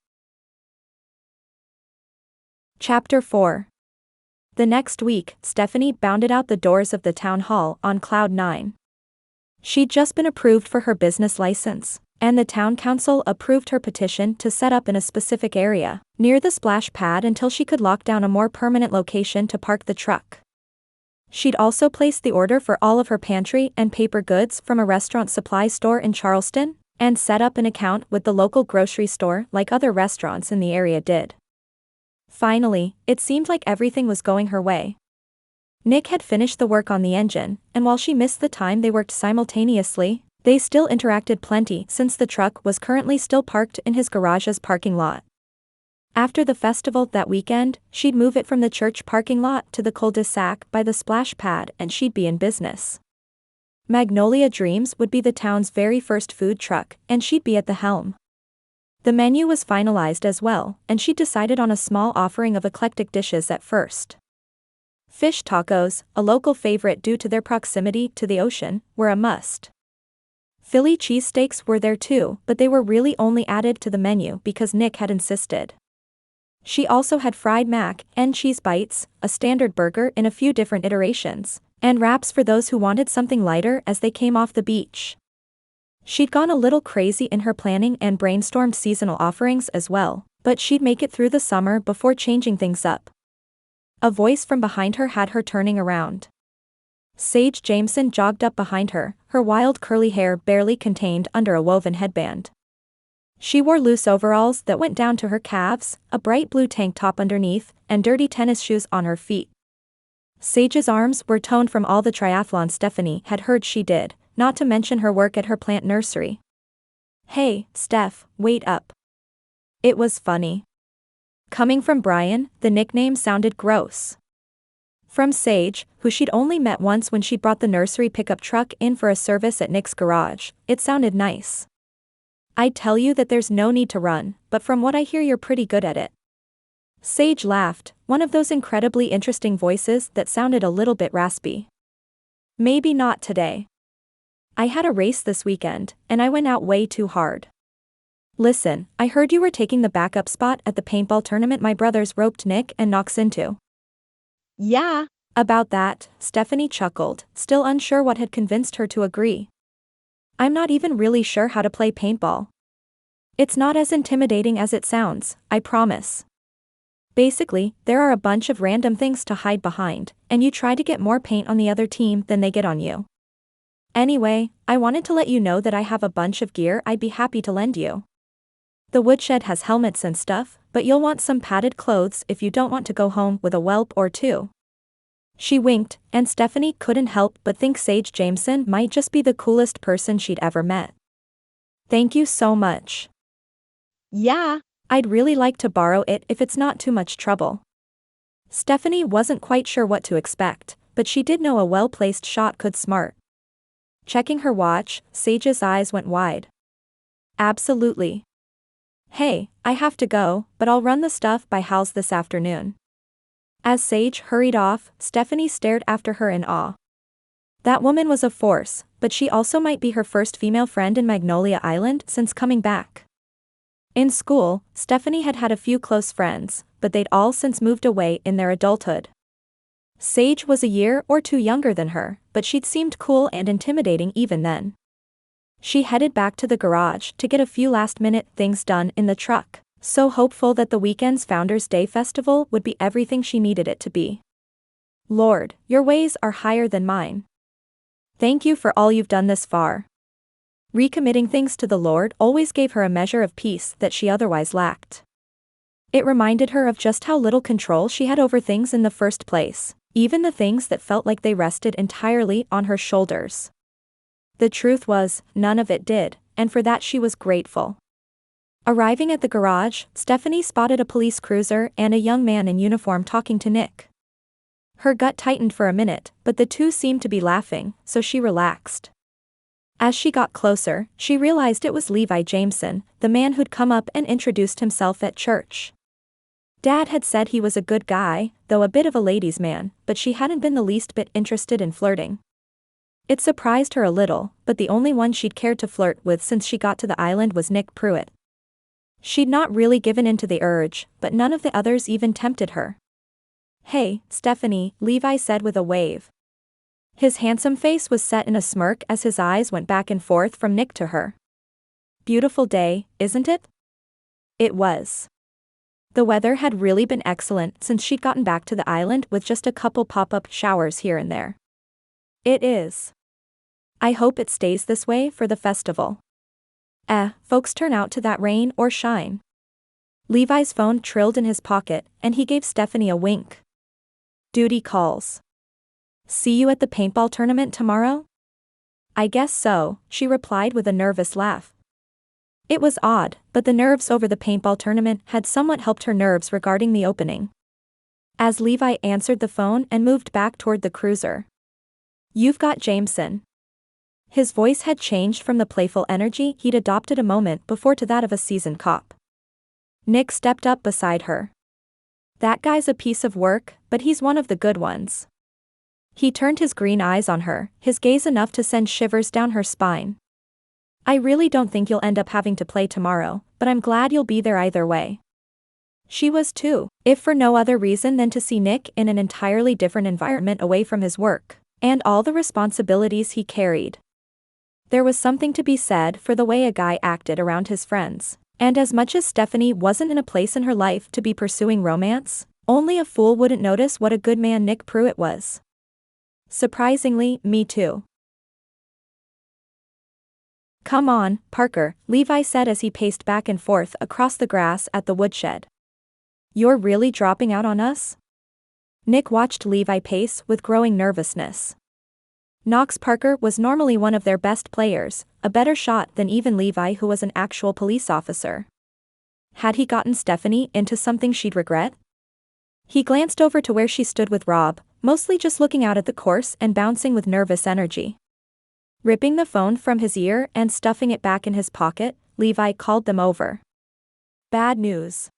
Chapter 4. The next week, Stephanie bounded out the doors of the town hall on cloud 9. She'd just been approved for her business license, and the town council approved her petition to set up in a specific area, near the splash pad until she could lock down a more permanent location to park the truck. She'd also placed the order for all of her pantry and paper goods from a restaurant supply store in Charleston, and set up an account with the local grocery store like other restaurants in the area did. Finally, it seemed like everything was going her way. Nick had finished the work on the engine, and while she missed the time they worked simultaneously, they still interacted plenty since the truck was currently still parked in his garage's parking lot. After the festival that weekend, she'd move it from the church parking lot to the cul-de-sac by the splash pad and she'd be in business. Magnolia Dreams would be the town's very first food truck, and she'd be at the helm. The menu was finalized as well, and she decided on a small offering of eclectic dishes at first. Fish tacos, a local favorite due to their proximity to the ocean, were a must. Philly cheesesteaks were there too, but they were really only added to the menu because Nick had insisted. She also had fried mac and cheese bites, a standard burger in a few different iterations, and wraps for those who wanted something lighter as they came off the beach. She'd gone a little crazy in her planning and brainstormed seasonal offerings as well, but she'd make it through the summer before changing things up. A voice from behind her had her turning around. Sage Jameson jogged up behind her, her wild curly hair barely contained under a woven headband. She wore loose overalls that went down to her calves, a bright blue tank top underneath, and dirty tennis shoes on her feet. Sage's arms were toned from all the triathlon Stephanie had heard she did, not to mention her work at her plant nursery. "Hey, Steph, wait up." It was funny. Coming from Brian, the nickname sounded gross. From Sage, who she'd only met once when she brought the nursery pickup truck in for a service at Nick's garage, it sounded nice. "I'd tell you that there's no need to run, but from what I hear you're pretty good at it." Sage laughed, one of those incredibly interesting voices that sounded a little bit raspy. "Maybe not today. I had a race this weekend, and I went out way too hard. Listen, I heard you were taking the backup spot at the paintball tournament my brothers roped Nick and Knox into." "Yeah." About that, Stephanie chuckled, still unsure what had convinced her to agree. "I'm not even really sure how to play paintball. It's not as intimidating as it sounds, I promise. Basically, there are a bunch of random things to hide behind, and you try to get more paint on the other team than they get on you. Anyway, I wanted to let you know that I have a bunch of gear I'd be happy to lend you. The woodshed has helmets and stuff, but you'll want some padded clothes if you don't want to go home with a whelp or two." She winked, and Stephanie couldn't help but think Sage Jameson might just be the coolest person she'd ever met. "Thank you so much." "Yeah." "I'd really like to borrow it if it's not too much trouble." Stephanie wasn't quite sure what to expect, but she did know a well-placed shot could smart. Checking her watch, Sage's eyes went wide. "Absolutely. Hey, I have to go, but I'll run the stuff by Hal's this afternoon." As Sage hurried off, Stephanie stared after her in awe. That woman was a force, but she also might be her first female friend in Magnolia Island since coming back. In school, Stephanie had had a few close friends, but they'd all since moved away in their adulthood. Sage was a year or two younger than her, but she'd seemed cool and intimidating even then. She headed back to the garage to get a few last-minute things done in the truck, so hopeful that the weekend's Founders' Day festival would be everything she needed it to be. "Lord, your ways are higher than mine. Thank you for all you've done this far." Recommitting things to the Lord always gave her a measure of peace that she otherwise lacked. It reminded her of just how little control she had over things in the first place, even the things that felt like they rested entirely on her shoulders. The truth was, none of it did, and for that she was grateful. Arriving at the garage, Stephanie spotted a police cruiser and a young man in uniform talking to Nick. Her gut tightened for a minute, but the two seemed to be laughing, so she relaxed. As she got closer, she realized it was Levi Jameson, the man who'd come up and introduced himself at church. Dad had said he was a good guy, though a bit of a ladies' man, but she hadn't been the least bit interested in flirting. It surprised her a little, but the only one she'd cared to flirt with since she got to the island was Nick Pruitt. She'd not really given in to the urge, but none of the others even tempted her. "Hey, Stephanie," Levi said with a wave. His handsome face was set in a smirk as his eyes went back and forth from Nick to her. "Beautiful day, isn't it?" It was. The weather had really been excellent since she'd gotten back to the island with just a couple pop-up showers here and there. "It is. I hope it stays this way for the festival. Folks turn out to that rain or shine." Levi's phone trilled in his pocket, and he gave Stephanie a wink. "Duty calls. See you at the paintball tournament tomorrow?" "I guess so," she replied with a nervous laugh. It was odd, but the nerves over the paintball tournament had somewhat helped her nerves regarding the opening. As Levi answered the phone and moved back toward the cruiser. "You've got Jameson." His voice had changed from the playful energy he'd adopted a moment before to that of a seasoned cop. Nick stepped up beside her. "That guy's a piece of work, but he's one of the good ones." He turned his green eyes on her, his gaze enough to send shivers down her spine. I really don't think you'll end up having to play tomorrow, but I'm glad you'll be there either way. She was too, if for no other reason than to see Nick in an entirely different environment away from his work, and all the responsibilities he carried. There was something to be said for the way a guy acted around his friends, and as much as Stephanie wasn't in a place in her life to be pursuing romance, only a fool wouldn't notice what a good man Nick Pruitt was. Surprisingly, me too. Come on, Parker, Levi said as he paced back and forth across the grass at the woodshed. You're really dropping out on us? Nick watched Levi pace with growing nervousness. Knox Parker was normally one of their best players, a better shot than even Levi, who was an actual police officer. Had he gotten Stephanie into something she'd regret? He glanced over to where she stood with Rob, mostly just looking out at the course and bouncing with nervous energy. Ripping the phone from his ear and stuffing it back in his pocket, Levi called them over. Bad news.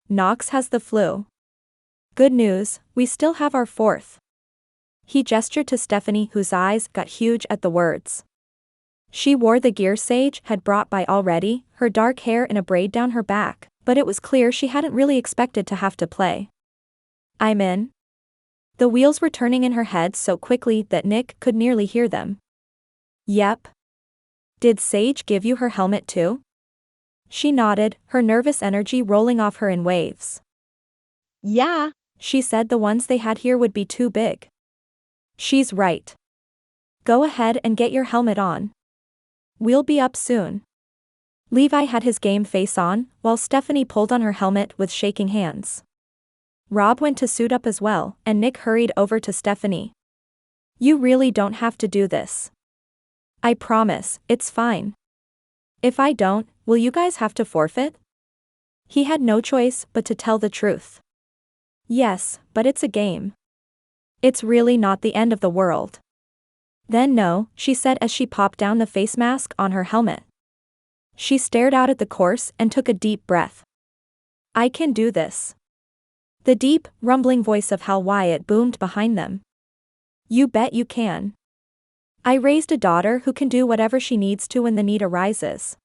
Knox has the flu. Good news, we still have our fourth. He gestured to Stephanie, whose eyes got huge at the words. She wore the gear Sage had brought by already, her dark hair in a braid down her back, but it was clear she hadn't really expected to have to play. I'm in. The wheels were turning in her head so quickly that Nick could nearly hear them. Yep. Did Sage give you her helmet too? She nodded, her nervous energy rolling off her in waves. Yeah. She said the ones they had here would be too big. She's right. Go ahead and get your helmet on. We'll be up soon. Levi had his game face on, while Stephanie pulled on her helmet with shaking hands. Rob went to suit up as well, and Nick hurried over to Stephanie. You really don't have to do this. I promise, it's fine. If I don't, will you guys have to forfeit? He had no choice but to tell the truth. Yes, but it's a game. It's really not the end of the world. Then no, she said as she popped down the face mask on her helmet. She stared out at the course and took a deep breath. I can do this. The deep, rumbling voice of Hal Wyatt boomed behind them. You bet you can. I raised a daughter who can do whatever she needs to when the need arises.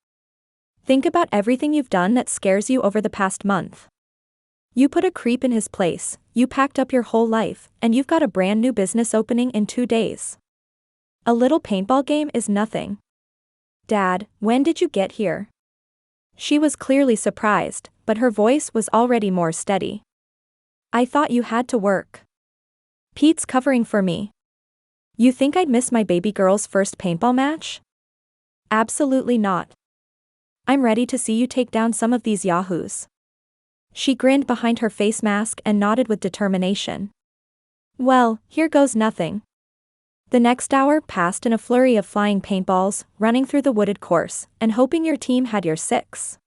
Think about everything you've done that scares you over the past month. You put a creep in his place, you packed up your whole life, and you've got a brand new business opening in 2 days. A little paintball game is nothing. Dad, when did you get here? She was clearly surprised, but her voice was already more steady. I thought you had to work. Pete's covering for me. You think I'd miss my baby girl's first paintball match? Absolutely not. I'm ready to see you take down some of these yahoos. She grinned behind her face mask and nodded with determination. Well, here goes nothing. The next hour passed in a flurry of flying paintballs, running through the wooded course, and hoping your team had your six.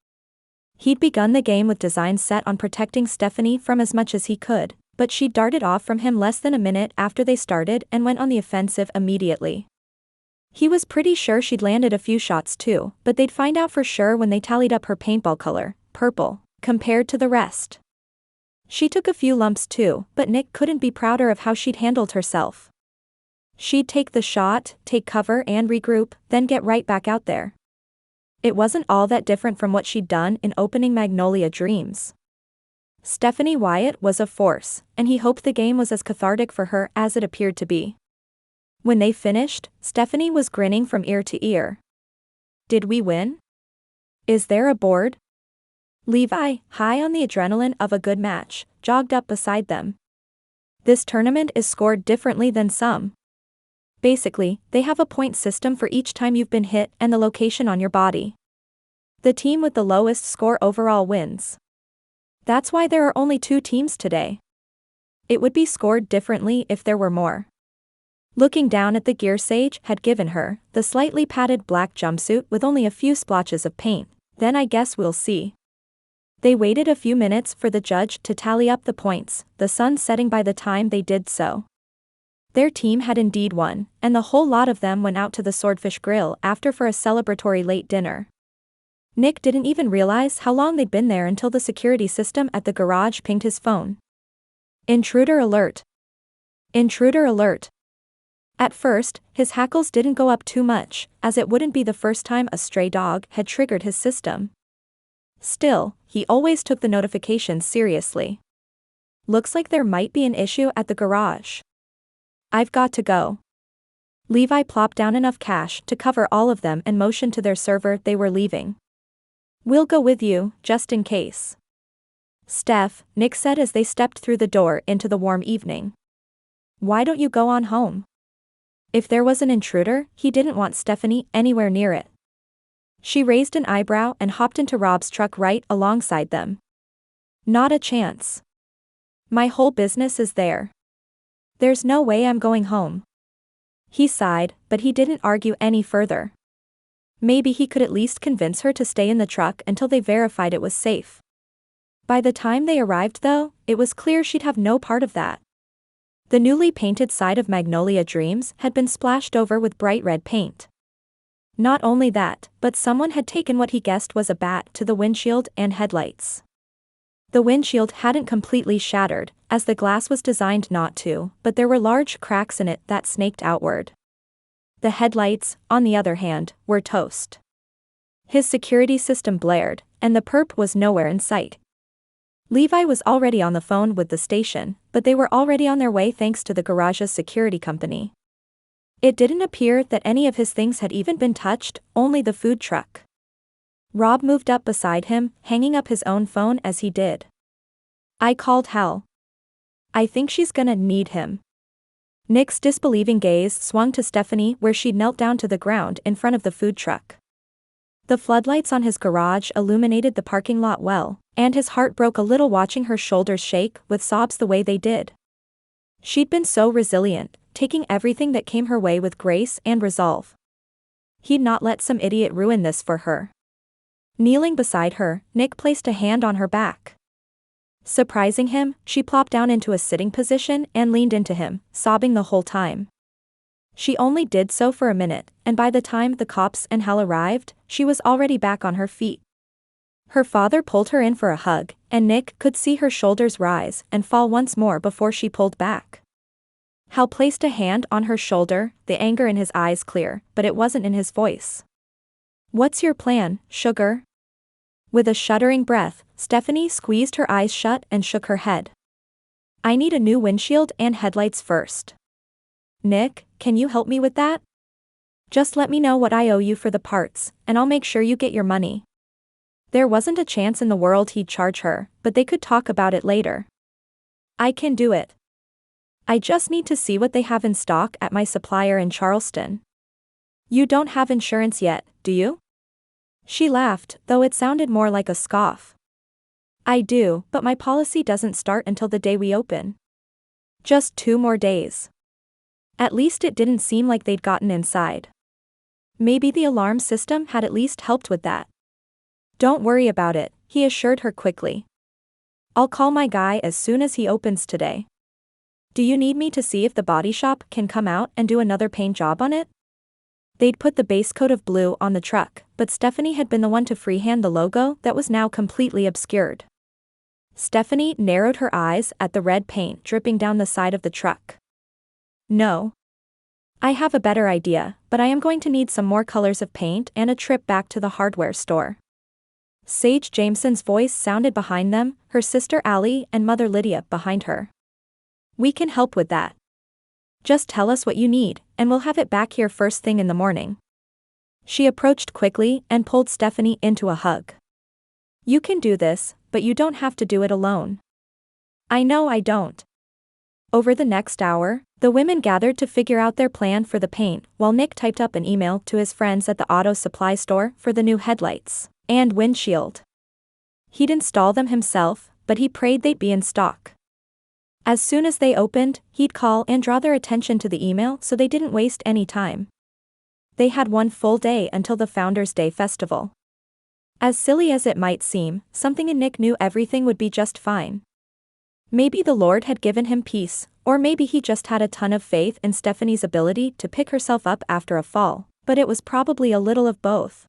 He'd begun the game with designs set on protecting Stephanie from as much as he could, but she darted off from him less than a minute after they started and went on the offensive immediately. He was pretty sure she'd landed a few shots too, but they'd find out for sure when they tallied up her paintball color, purple, compared to the rest. She took a few lumps too, but Nick couldn't be prouder of how she'd handled herself. She'd take the shot, take cover and regroup, then get right back out there. It wasn't all that different from what she'd done in opening Magnolia Dreams. Stephanie Wyatt was a force, and he hoped the game was as cathartic for her as it appeared to be. When they finished, Stephanie was grinning from ear to ear. Did we win? Is there a board? Levi, high on the adrenaline of a good match, jogged up beside them. This tournament is scored differently than some. Basically, they have a point system for each time you've been hit and the location on your body. The team with the lowest score overall wins. That's why there are only 2 teams today. It would be scored differently if there were more. Looking down at the gear Sage had given her, the slightly padded black jumpsuit with only a few splotches of paint, then I guess we'll see. They waited a few minutes for the judge to tally up the points, the sun setting by the time they did so. Their team had indeed won, and the whole lot of them went out to the Swordfish Grill after for a celebratory late dinner. Nick didn't even realize how long they'd been there until the security system at the garage pinged his phone. Intruder alert. Intruder alert. At first, his hackles didn't go up too much, as it wouldn't be the first time a stray dog had triggered his system. Still, he always took the notifications seriously. Looks like there might be an issue at the garage. I've got to go. Levi plopped down enough cash to cover all of them and motioned to their server they were leaving. We'll go with you, just in case. Steph, Nick said as they stepped through the door into the warm evening. Why don't you go on home? If there was an intruder, he didn't want Stephanie anywhere near it. She raised an eyebrow and hopped into Rob's truck right alongside them. Not a chance. My whole business is there. There's no way I'm going home. He sighed, but he didn't argue any further. Maybe he could at least convince her to stay in the truck until they verified it was safe. By the time they arrived though, it was clear she'd have no part of that. The newly painted side of Magnolia Dreams had been splashed over with bright red paint. Not only that, but someone had taken what he guessed was a bat to the windshield and headlights. The windshield hadn't completely shattered, as the glass was designed not to, but there were large cracks in it that snaked outward. The headlights, on the other hand, were toast. His security system blared, and the perp was nowhere in sight. Levi was already on the phone with the station, but they were already on their way thanks to the garage's security company. It didn't appear that any of his things had even been touched, only the food truck. Rob moved up beside him, hanging up his own phone as he did. I called Hal. I think she's gonna need him. Nick's disbelieving gaze swung to Stephanie where she'd knelt down to the ground in front of the food truck. The floodlights on his garage illuminated the parking lot well, and his heart broke a little watching her shoulders shake with sobs the way they did. She'd been so resilient, taking everything that came her way with grace and resolve. He'd not let some idiot ruin this for her. Kneeling beside her, Nick placed a hand on her back. Surprising him, she plopped down into a sitting position and leaned into him, sobbing the whole time. She only did so for a minute, and by the time the cops and Hal arrived, she was already back on her feet. Her father pulled her in for a hug, and Nick could see her shoulders rise and fall once more before she pulled back. Hal placed a hand on her shoulder, the anger in his eyes clear, but it wasn't in his voice. What's your plan, sugar? With a shuddering breath, Stephanie squeezed her eyes shut and shook her head. I need a new windshield and headlights first. Nick, can you help me with that? Just let me know what I owe you for the parts, and I'll make sure you get your money. There wasn't a chance in the world he'd charge her, but they could talk about it later. I can do it. I just need to see what they have in stock at my supplier in Charleston. You don't have insurance yet, do you? She laughed, though it sounded more like a scoff. I do, but my policy doesn't start until the day we open. Just 2 more days. At least it didn't seem like they'd gotten inside. Maybe the alarm system had at least helped with that. Don't worry about it, he assured her quickly. I'll call my guy as soon as he opens today. Do you need me to see if the body shop can come out and do another paint job on it? They'd put the base coat of blue on the truck, but Stephanie had been the one to freehand the logo that was now completely obscured. Stephanie narrowed her eyes at the red paint dripping down the side of the truck. No. I have a better idea, but I am going to need some more colors of paint and a trip back to the hardware store. Sage Jameson's voice sounded behind them, her sister Allie and mother Lydia behind her. We can help with that. Just tell us what you need, and we'll have it back here first thing in the morning. She approached quickly and pulled Stephanie into a hug. You can do this, but you don't have to do it alone. I know I don't. Over the next hour, the women gathered to figure out their plan for the paint, while Nick typed up an email to his friends at the auto supply store for the new headlights and windshield. He'd install them himself, but he prayed they'd be in stock. As soon as they opened, he'd call and draw their attention to the email so they didn't waste any time. They had 1 full day until the Founders' Day festival. As silly as it might seem, something in Nick knew everything would be just fine. Maybe the Lord had given him peace, or maybe he just had a ton of faith in Stephanie's ability to pick herself up after a fall, but it was probably a little of both.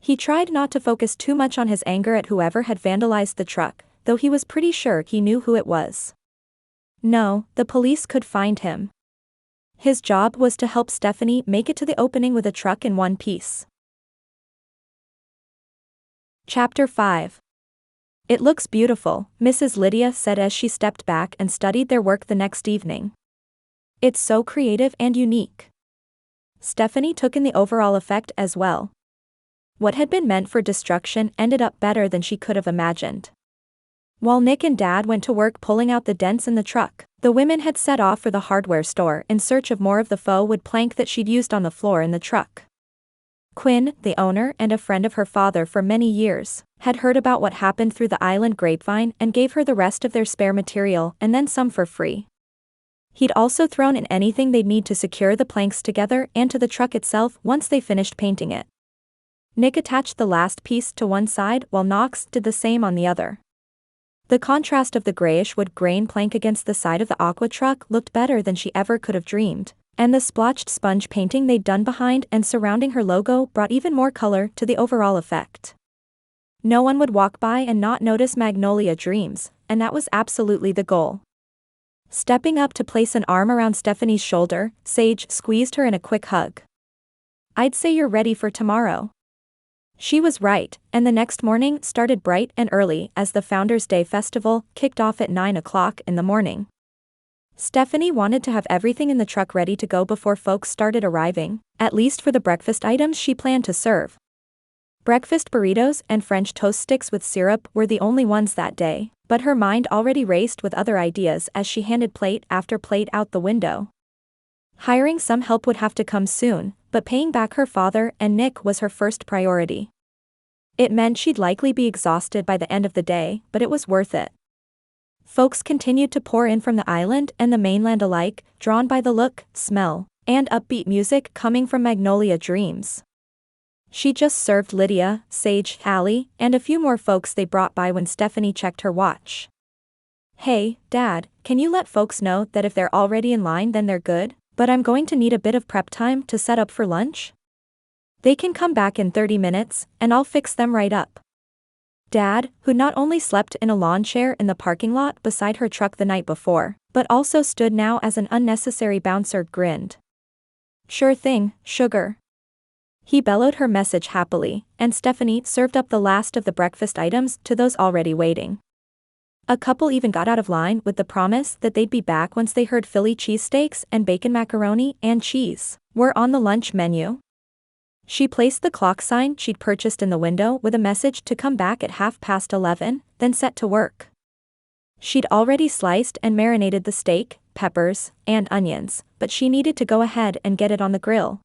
He tried not to focus too much on his anger at whoever had vandalized the truck, though he was pretty sure he knew who it was. No, the police could find him. His job was to help Stephanie make it to the opening with a truck in one piece. Chapter 5. It looks beautiful, Mrs. Lydia said as she stepped back and studied their work the next evening. It's so creative and unique. Stephanie took in the overall effect as well. What had been meant for destruction ended up better than she could have imagined. While Nick and Dad went to work pulling out the dents in the truck, the women had set off for the hardware store in search of more of the faux wood plank that she'd used on the floor in the truck. Quinn, the owner and a friend of her father for many years, had heard about what happened through the island grapevine and gave her the rest of their spare material and then some for free. He'd also thrown in anything they'd need to secure the planks together and to the truck itself once they finished painting it. Nick attached the last piece to one side while Knox did the same on the other. The contrast of the grayish wood grain plank against the side of the aqua truck looked better than she ever could have dreamed, and the splotched sponge painting they'd done behind and surrounding her logo brought even more color to the overall effect. No one would walk by and not notice Magnolia Dreams, and that was absolutely the goal. Stepping up to place an arm around Stephanie's shoulder, Sage squeezed her in a quick hug. I'd say you're ready for tomorrow. She was right, and the next morning started bright and early as the Founders' Day festival kicked off at 9 o'clock in the morning. Stephanie wanted to have everything in the truck ready to go before folks started arriving, at least for the breakfast items she planned to serve. Breakfast burritos and French toast sticks with syrup were the only ones that day, but her mind already raced with other ideas as she handed plate after plate out the window. Hiring some help would have to come soon, but paying back her father and Nick was her first priority. It meant she'd likely be exhausted by the end of the day, but it was worth it. Folks continued to pour in from the island and the mainland alike, drawn by the look, smell, and upbeat music coming from Magnolia Dreams. She just served Lydia, Sage, Allie, and a few more folks they brought by when Stephanie checked her watch. Hey, Dad, can you let folks know that if they're already in line then they're good, but I'm going to need a bit of prep time to set up for lunch? They can come back in 30 minutes, and I'll fix them right up. Dad, who not only slept in a lawn chair in the parking lot beside her truck the night before, but also stood now as an unnecessary bouncer, grinned. Sure thing, sugar. He bellowed her message happily, and Stephanie served up the last of the breakfast items to those already waiting. A couple even got out of line with the promise that they'd be back once they heard Philly cheesesteaks and bacon macaroni and cheese were on the lunch menu. She placed the clock sign she'd purchased in the window with a message to come back at 11:30, then set to work. She'd already sliced and marinated the steak, peppers, and onions, but she needed to go ahead and get it on the grill.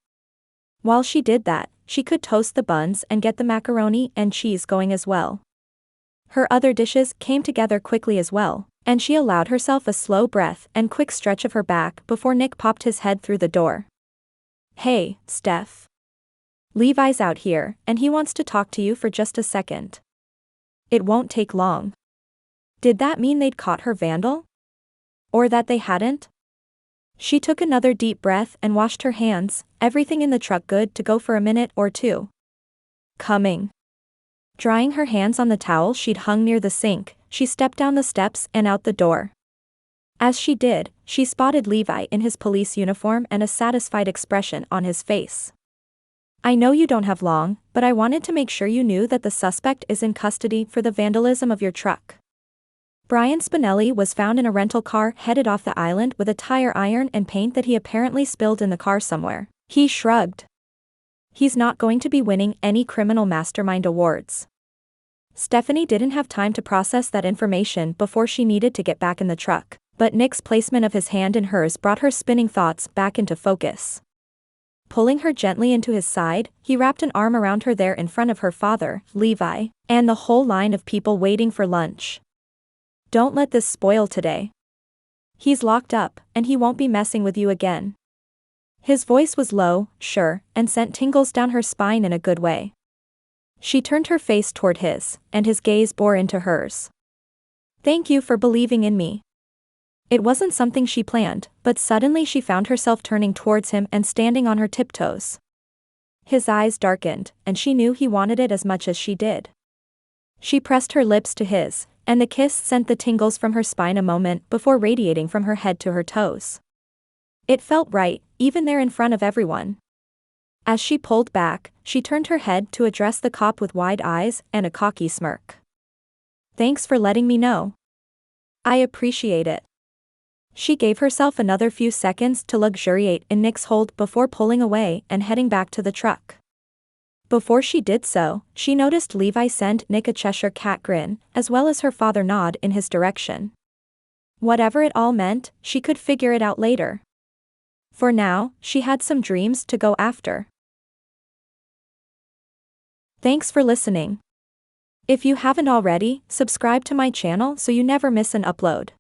While she did that, she could toast the buns and get the macaroni and cheese going as well. Her other dishes came together quickly as well, and she allowed herself a slow breath and quick stretch of her back before Nick popped his head through the door. Hey, Steph. Levi's out here, and he wants to talk to you for just a second. It won't take long. Did that mean they'd caught her vandal? Or that they hadn't? She took another deep breath and washed her hands, everything in the truck good to go for a minute or two. Coming. Drying her hands on the towel she'd hung near the sink, she stepped down the steps and out the door. As she did, she spotted Levi in his police uniform and a satisfied expression on his face. I know you don't have long, but I wanted to make sure you knew that the suspect is in custody for the vandalism of your truck. Brian Spinelli was found in a rental car headed off the island with a tire iron and paint that he apparently spilled in the car somewhere. He shrugged. He's not going to be winning any criminal mastermind awards. Stephanie didn't have time to process that information before she needed to get back in the truck, but Nick's placement of his hand in hers brought her spinning thoughts back into focus. Pulling her gently into his side, he wrapped an arm around her there in front of her father, Levi, and the whole line of people waiting for lunch. Don't let this spoil today. He's locked up, and he won't be messing with you again. His voice was low, sure, and sent tingles down her spine in a good way. She turned her face toward his, and his gaze bore into hers. Thank you for believing in me. It wasn't something she planned, but suddenly she found herself turning towards him and standing on her tiptoes. His eyes darkened, and she knew he wanted it as much as she did. She pressed her lips to his, and the kiss sent the tingles from her spine a moment before radiating from her head to her toes. It felt right, even there in front of everyone. As she pulled back, she turned her head to address the cop with wide eyes and a cocky smirk. "Thanks for letting me know. I appreciate it." She gave herself another few seconds to luxuriate in Nick's hold before pulling away and heading back to the truck. Before she did so, she noticed Levi send Nick a Cheshire Cat grin, as well as her father nod in his direction. Whatever it all meant, she could figure it out later. For now, she had some dreams to go after. Thanks for listening. If you haven't already, subscribe to my channel so you never miss an upload.